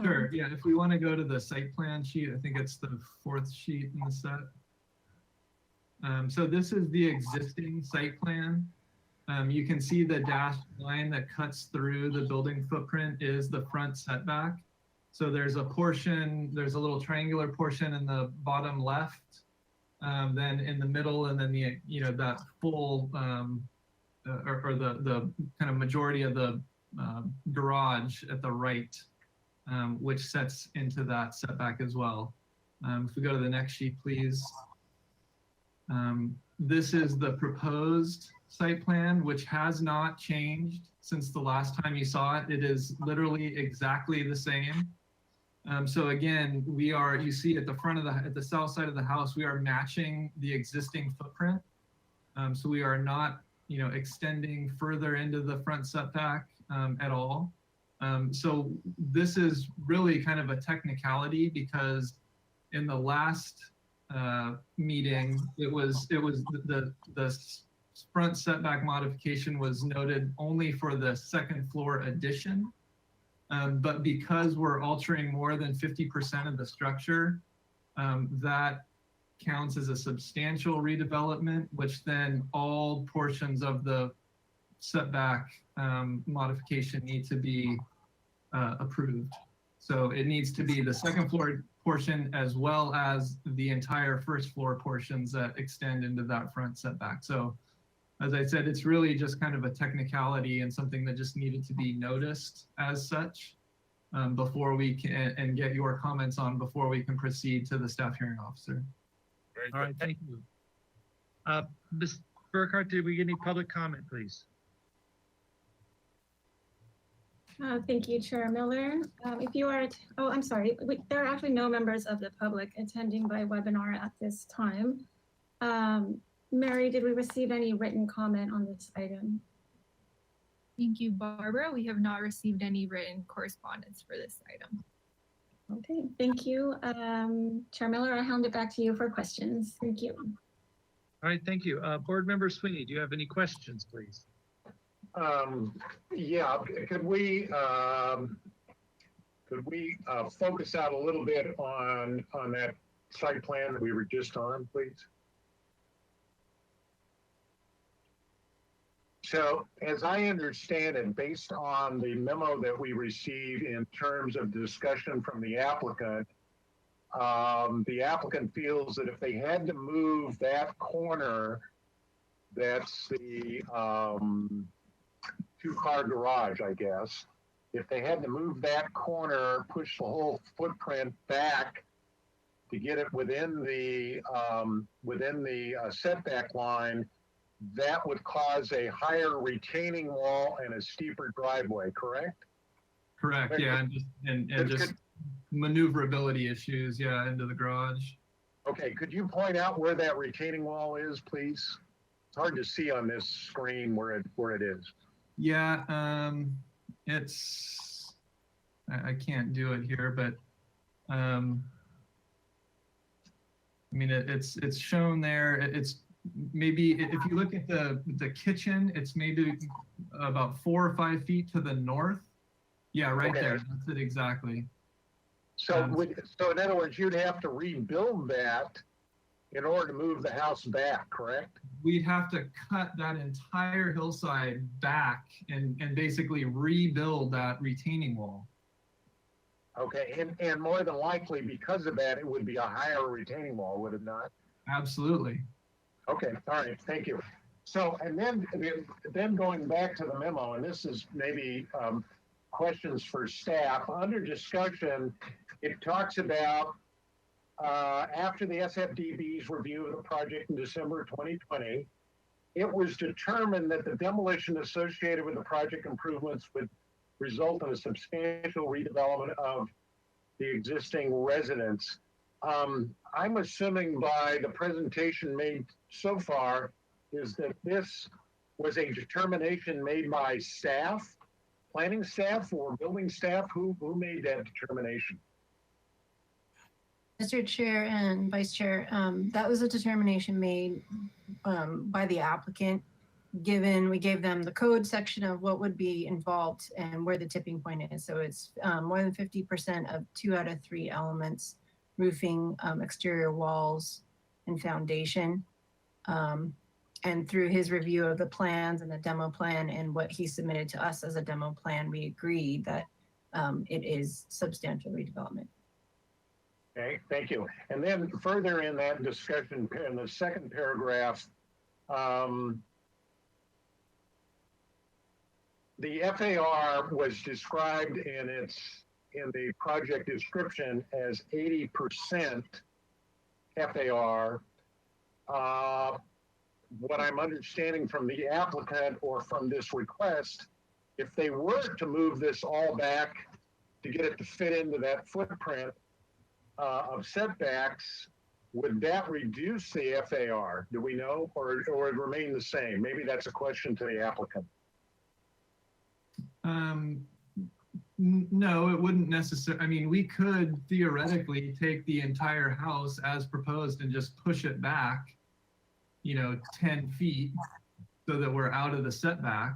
Sure. Yeah. If we want to go to the site plan sheet, I think it's the 4th sheet in the set. So this is the existing site plan. You can see the dashed line that cuts through the building footprint is the front setback. So there's a little triangular portion in the bottom left, then in the middle, and then that full or the kind of majority of the garage at the right, which sets into that setback as well. If we go to the next sheet, please. This is the proposed site plan, which has not changed since the last time you saw it. It is literally exactly the same. So again, you see at the front of at the south side of the house, we are matching the existing footprint. So we are not, extending further into the front setback at all. So this is really kind of a technicality because in the last meeting, it was the front setback modification was noted only for the second floor addition. But because we're altering more than 50% of the structure, that counts as a substantial redevelopment, which then all portions of the setback modification need to be approved. So it needs to be the second floor portion as well as the entire first floor portions that extend into that front setback. So as I said, it's really just kind of a technicality and something that just needed to be noticed as such before we can, and get your comments on before we can proceed to the staff hearing officer. All right, thank you. Ms. Burkhart, did we get any public comment, please? Thank you, Chair Miller. If you are, I'm sorry, there are actually no members of the public attending by webinar at this time. Mary, did we receive any written comment on this item? Thank you, Barbara. We have not received any written correspondence for this item. Okay, thank you. Chair Miller, I hand it back to you for questions. Thank you. All right, thank you. Board Member Sweeney, do you have any questions, please? Yeah, could we focus out a little bit on that site plan that we were just on, please? So as I understand it, based on the memo that we received in terms of discussion from the applicant feels that if they had to move that corner, that's the two-car garage, I guess. If they had to move that corner, push the whole footprint back to get it within the setback line, that would cause a higher retaining wall and a steeper driveway, correct? Correct, yeah, and just maneuverability issues, yeah, into the garage. Okay, could you point out where that retaining wall is, please? It's hard to see on this screen where it is. Yeah, it's, I can't do it here, but I mean, it's shown there. It's maybe, if you look at the kitchen, it's maybe about 4 or 5 feet to the north. Yeah, right Okay. there. That's it exactly. So, so in other words, you'd have to rebuild that in order to move the house back, correct? We'd have to cut that entire hillside back and basically rebuild that retaining wall. Okay, and more than likely, because of that, it would be a higher retaining wall, would it not? Absolutely. Okay, all right, thank you. So, and then going back to the memo, and this is maybe questions for staff. Under discussion, it talks about after the SFDB's review of the project in December 2020, it was determined that the demolition associated with the project improvements would result in a substantial redevelopment of the existing residence. I'm assuming by the presentation made so far is that this was a determination made by staff, planning staff or building staff. Who made that determination? Mr. Chair and Vice Chair, that was a determination made by the applicant. Given we gave them the code section of what would be involved and where the tipping point is. So it's more than 50% of 2 out of 3 elements, roofing, exterior walls, and foundation. And through his review of the plans and the demo plan and what he submitted to us as a demo plan, we agreed that it is substantial redevelopment. Okay, thank you. And then further in that discussion, in the second paragraph, the FAR was described in the project description as 80% FAR. What I'm understanding from the applicant or from this request, if they were to move this all back to get it to fit into that footprint of setbacks, would that reduce the FAR? Do we know, or it remain the same? Maybe that's a question to the applicant. No, it wouldn't necessarily. I mean, we could theoretically take the entire house as proposed and just push it back, 10 feet so that we're out of the setback.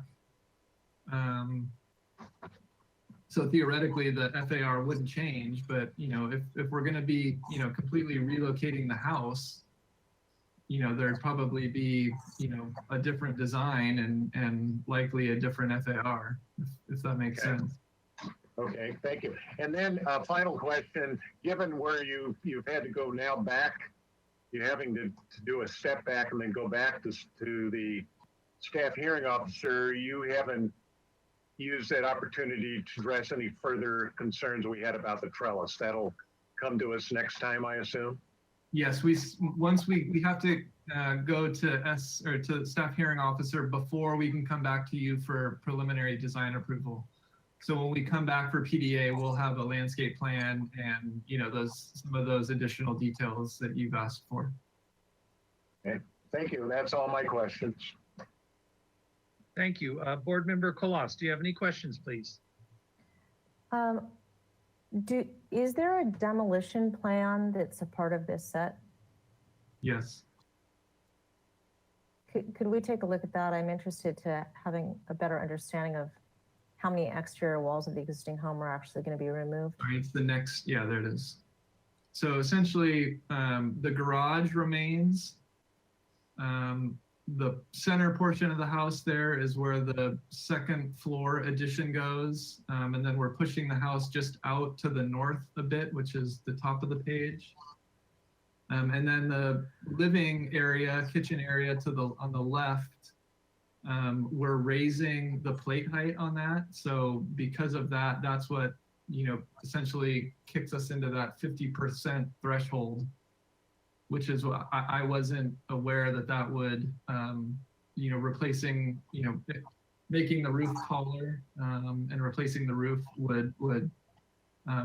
So theoretically the FAR wouldn't change, but if we're going to be, completely relocating the house, there'd probably be, a different design and likely a different FAR, if that makes sense. Okay, thank you. And then final question, given where you've had to go now back, you're having to do a step back and then go back to the staff hearing officer, you haven't used that opportunity to address any further concerns we had about the trellis. That'll come to us next time, I assume? Yes, we have to go to to staff hearing officer before we can come back to you for preliminary design approval. So when we come back for PDA, we'll have a landscape plan and some of those additional details that you've asked for. Okay, thank you. That's all my questions. Thank you. Board Member Colas, do you have any questions, please? Is there a demolition plan that's a part of this set? Yes. Could we take a look at that? I'm interested to having a better understanding of how many exterior walls of the existing home are actually going to be removed. All right, it's the next, yeah, there it is. So essentially, the garage remains. The center portion of the house there is where the second floor addition goes. And then we're pushing the house just out to the north a bit, which is the top of the page. And then the living area, kitchen area on the left, we're raising the plate height on that. So because of that, that's what essentially kicks us into that 50% threshold, which is what I wasn't aware that would, replacing, making the roof taller and replacing the roof would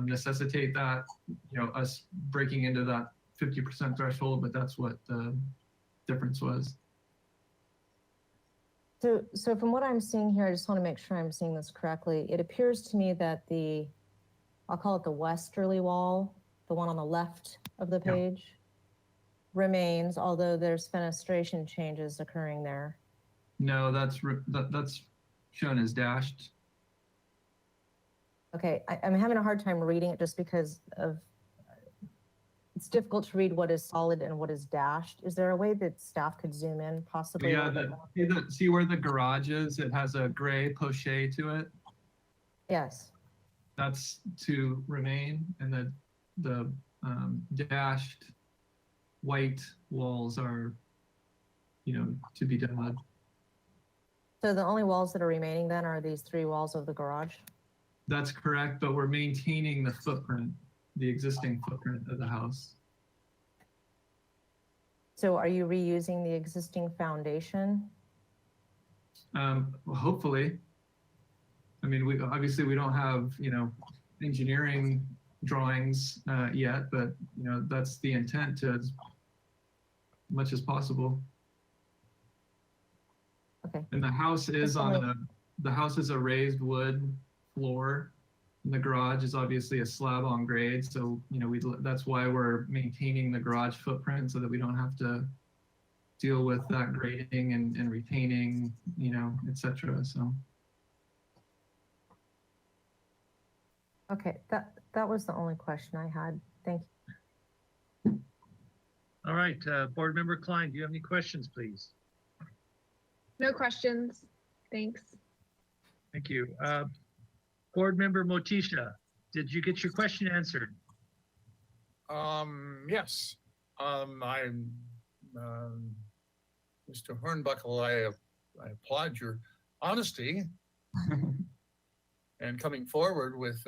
necessitate that, us breaking into that 50% threshold, but that's what the difference was. So from what I'm seeing here, I just want to make sure I'm seeing this correctly. It appears to me that I'll call it the westerly wall, the one on the left of the page, remains, although there's fenestration changes occurring there. No, that's shown as dashed. Okay, I'm having a hard time reading it just because it's difficult to read what is solid and what is dashed. Is there a way that staff could zoom in possibly? Yeah, see where the garage is? It has a gray poche to it. Yes. That's to remain, and the dashed white walls are, to be demoed. So the only walls that are remaining then are these 3 walls of the garage? That's correct, but we're maintaining the footprint, the existing footprint of the house. So are you reusing the existing foundation? Hopefully. I mean, we don't have, engineering drawings yet, but that's the intent, to as much as possible. Okay. And the house is the house is a raised wood floor, and the garage is obviously a slab on grade. So that's why we're maintaining the garage footprint, so that we don't have to deal with that grading and retaining, etc. So. Okay, that was the only question I had. Thank you. All right, Board Member Klein, do you have any questions, please? No questions. Thanks. Thank you. Board Member Motisha, did you get your question answered? Yes. I'm Mr. Hornbuckle, I applaud your honesty and coming forward with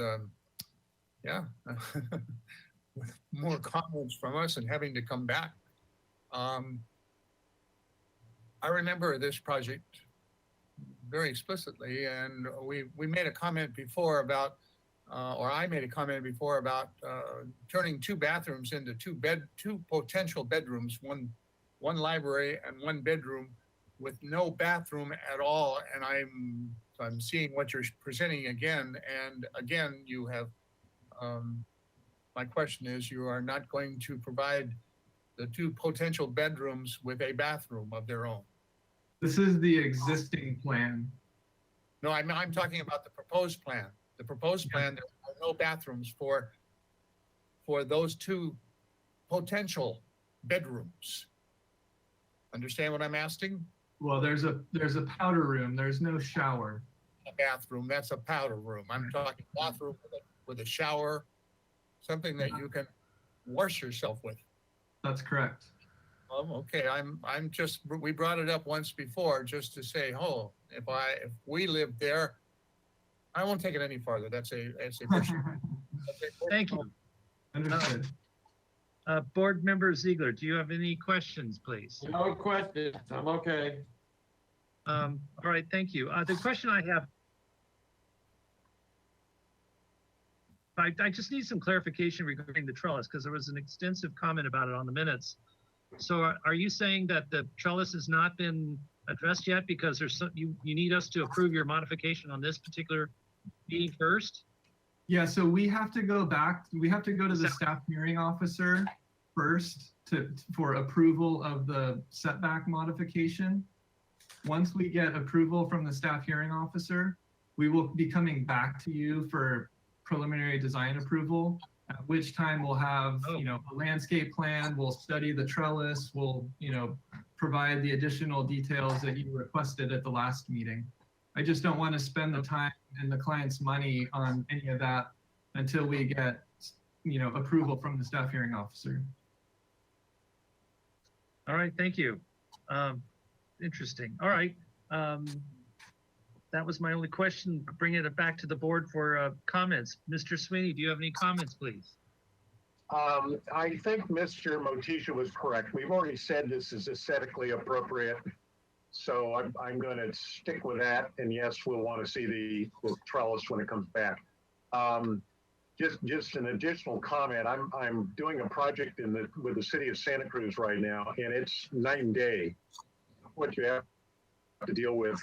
with more comments from us and having to come back. I remember this project very explicitly, and we made a comment before about, or I made a comment before about turning 2 bathrooms into 2 potential bedrooms, one library and 1 bedroom with no bathroom at all. And I'm seeing what you're presenting again, and again you have. My question is, you are not going to provide the 2 potential bedrooms with a bathroom of their own. This is the existing plan. No, I'm talking about the proposed plan. The proposed plan, there are no bathrooms for those 2 potential bedrooms. Understand what I'm asking? Well, there's a powder room. There's no shower. A bathroom, that's a powder room. I'm talking bathroom with a shower, something that you can wash yourself with. That's correct. Okay, I'm just, we brought it up once before just to say, if we lived there, I won't take it any farther. That's a personal. Thank you. Understood. Board Member Ziegler, do you have any questions, please? No questions. I'm okay. All right, thank you. The question I have, I just need some clarification regarding the trellis, because there was an extensive comment about it on the minutes. So are you saying that the trellis has not been addressed yet because you need us to approve your modification on this particular meeting first? Yeah, so we have to go back. We have to go to the staff hearing officer first for approval of the setback modification. Once we get approval from the staff hearing officer, we will be coming back to you for preliminary design approval, at which time we'll have, a landscape plan, we'll study the trellis, we'll, provide the additional details that you requested at the last meeting. I just don't want to spend the time and the client's money on any of that until we get, approval from the staff hearing officer. All right, thank you. Interesting. All right. that was my only question. Bringing it back to the board for comments. Mr. Sweeney, do you have any comments, please? I think Mr. Motisha was correct. We've already said this is aesthetically appropriate. So I'm going to stick with that. And yes, we'll want to see the trellis when it comes back. Just an additional comment. I'm doing a project with the city of Santa Cruz right now, and it's night and day what you have to deal with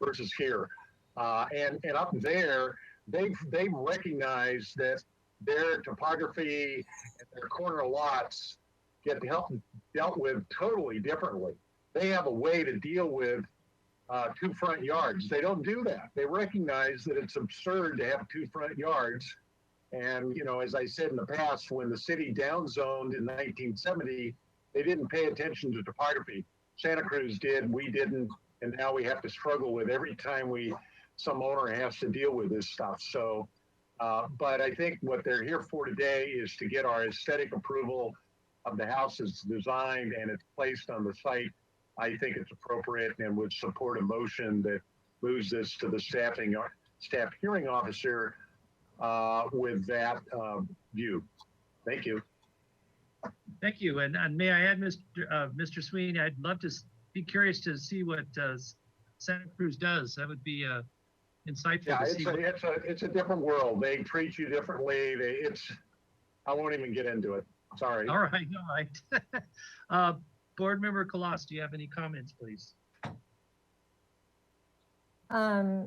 versus here. And up there, they've recognized that their topography and their corner lots get dealt with totally differently. They have a way to deal with 2 front yards. They don't do that. They recognize that it's absurd to have 2 front yards. And, you know, as I said in the past, when the city downzoned in 1970, they didn't pay attention to topography. Santa Cruz did, we didn't, and now we have to struggle with every time some owner has to deal with this stuff. So, but I think what they're here for today is to get our aesthetic approval of the house as designed and it's placed on the site. I think it's appropriate and would support a motion that moves this to the staff hearing officer with that view. Thank you. Thank you. And may I add, Mr. Sweeney, I'd love to be curious to see what Santa Cruz does. That would be insightful. Yeah, to see it's a different world. They treat you differently. I won't even get into it. Sorry. All right. Board Member Kalas, do you have any comments, please? I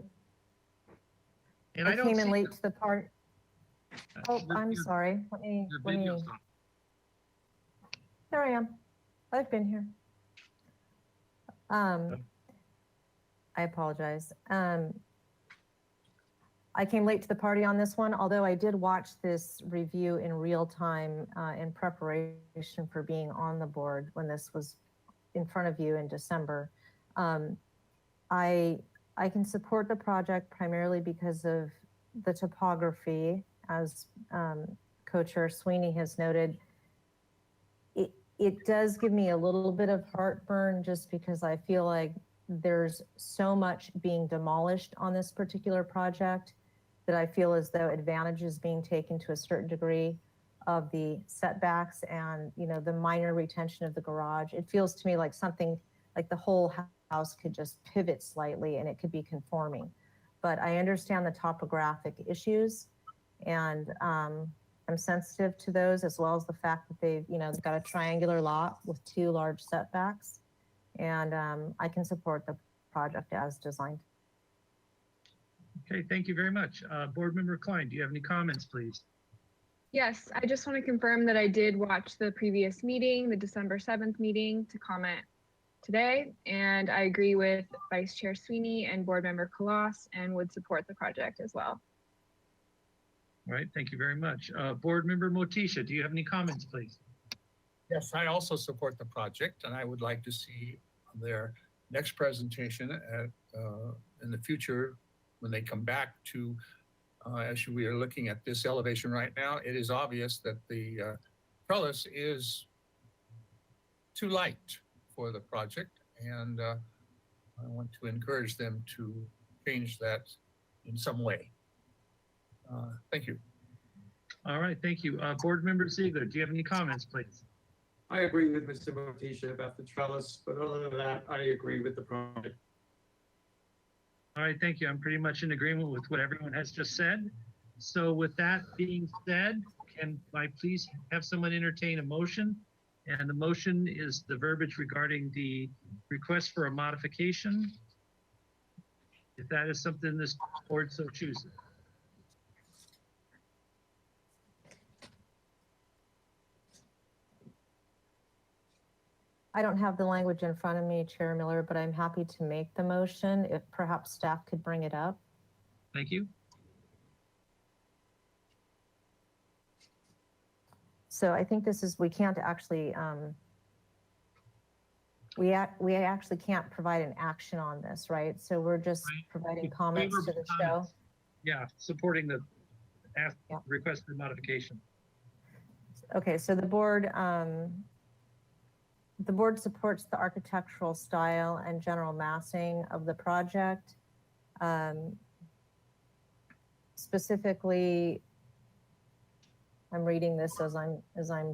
came in late to the part. Oh, I'm sorry. Let me. There I am. I've been here. I apologize. I came late to the party on this one, although I did watch this review in real time in preparation for being on the board when this was in front of you in December. I can support the project primarily because of the topography, as Co-Chair Sweeney has noted. It does give me a little bit of heartburn just because I feel like there's so much being demolished on this particular project that I feel as though advantage is being taken to a certain degree of the setbacks and, you know, the minor retention of the garage. It feels to me like something like the whole house could just pivot slightly and it could be conforming. But I understand the topographic issues and I'm sensitive to those, as well as the fact that they've got a triangular lot with 2 large setbacks. And I can support the project as designed. Okay, thank you very much. Board Member Klein, do you have any comments, please? Yes, I just want to confirm that I did watch the previous meeting, the December 7th meeting, to comment today. And I agree with Vice Chair Sweeney and Board Member Kalas and would support the project as well. All right, thank you very much. Board Member Motisha, do you have any comments, please? Yes, I also support the project, and I would like to see their next presentation in the future when they come back to, as we are looking at this elevation right now, it is obvious that the trellis is too light for the project, and I want to encourage them to change that in some way. Thank you. All right, thank you. Board Member Ziegler, do you have any comments, please? I agree with Mr. Motisha about the trellis, but other than that, I agree with the project. All right, thank you. I'm pretty much in agreement with what everyone has just said. So with that being said, can I please have someone entertain a motion? And the motion is the verbiage regarding the request for a modification, if that is something this board so chooses. I don't have the language in front of me, Chair Miller, but I'm happy to make the motion if perhaps staff could bring it up. Thank you. So I think this is, we can't actually, we actually can't provide an action on this, right? So we're just providing comments to the show. Yeah, supporting the request for modification. Okay, so the board supports the architectural style and general massing of the project. Specifically, I'm reading this as I'm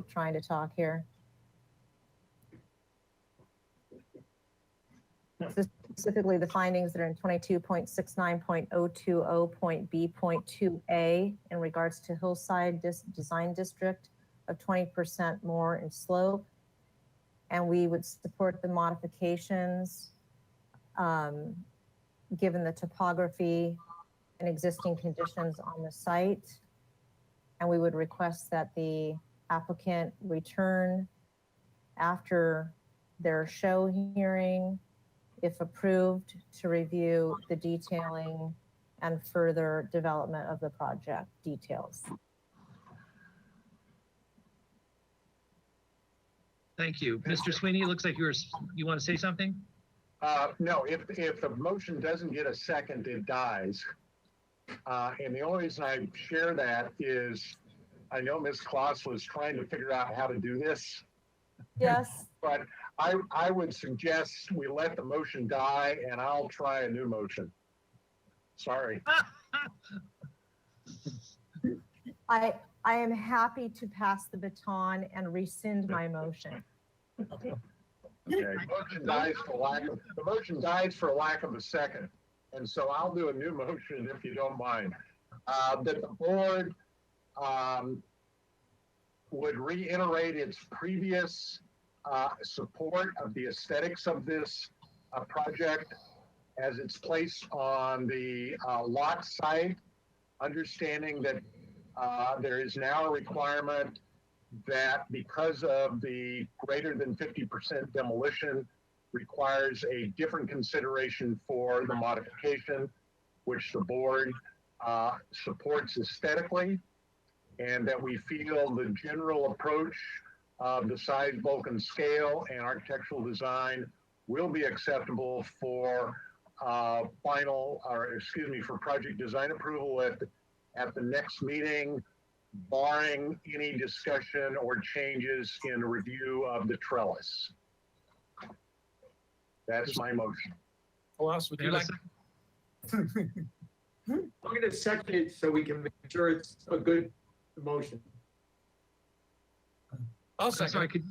trying to talk here. Specifically, the findings that are in 22.69.020.B.2a in regards to hillside design district of 20% more in slope. And we would support the modifications given the topography and existing conditions on the site. And we would request that the applicant return after their show hearing, if approved, to review the detailing and further development of the project details. Thank you. Mr. Sweeney, it looks like you want to say something? No, if the motion doesn't get a second, it dies. And the only reason I share that is I know Ms. Kloss was trying to figure out how to do this. Yes. But I would suggest we let the motion die and I'll try a new motion. Sorry. I am happy to pass the baton and rescind my motion. Okay. The motion dies for lack of a second. And so I'll do a new motion if you don't mind. That the board would reiterate its previous support of the aesthetics of this project as it's placed on the lot site, understanding that there is now a requirement that because of the greater than 50% demolition requires a different consideration for the modification, which the board supports aesthetically, and that we feel the general approach of the size, bulk, and scale and architectural design will be acceptable for for project design approval at the next meeting, barring any discussion or changes in review of the trellis. That's my motion. Who else would you like? I'm going to second it so we can make sure it's a good motion. I'll second it.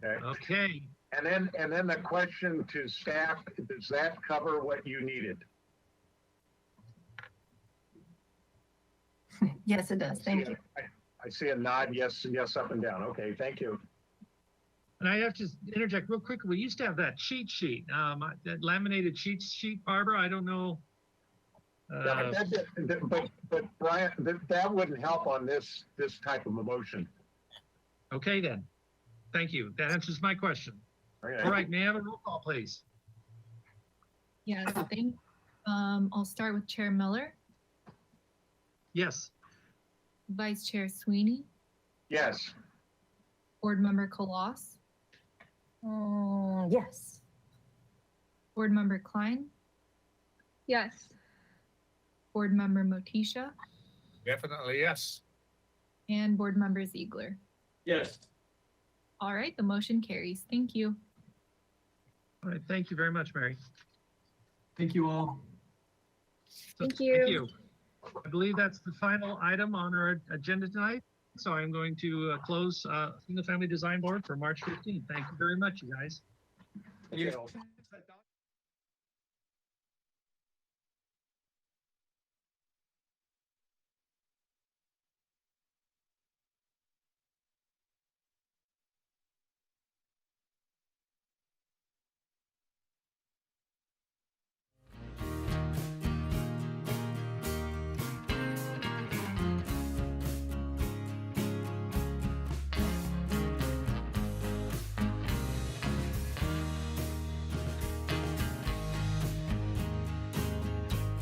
Okay. Okay. And then the question to staff, does that cover what you needed? Yes, it does. Thank you. I see a nod, yes, up and down. Okay, thank you. And I have to interject real quickly. We used to have that cheat sheet, that laminated cheat sheet, Barbara. I don't know. Yeah, but Brian, that wouldn't help on this type of a motion. Okay, then. Thank you. That answers my question. Okay. All right, may I have a roll call, please? Yes, thank. I'll start with Chair Miller, Yes. Vice Chair Sweeney, Yes. Board Member Koloss, Yes. Board Member Klein, Yes. Board Member Motisha, Definitely yes. and Board Member Ziegler. Yes. All right, the motion carries. Thank you. All right, thank you very much, Mary. Thank you all. Thank you. Thank you. I believe that's the final item on our agenda tonight. So I'm going to close Single Family Design Board for March 15th. Thank you very much, you guys. You.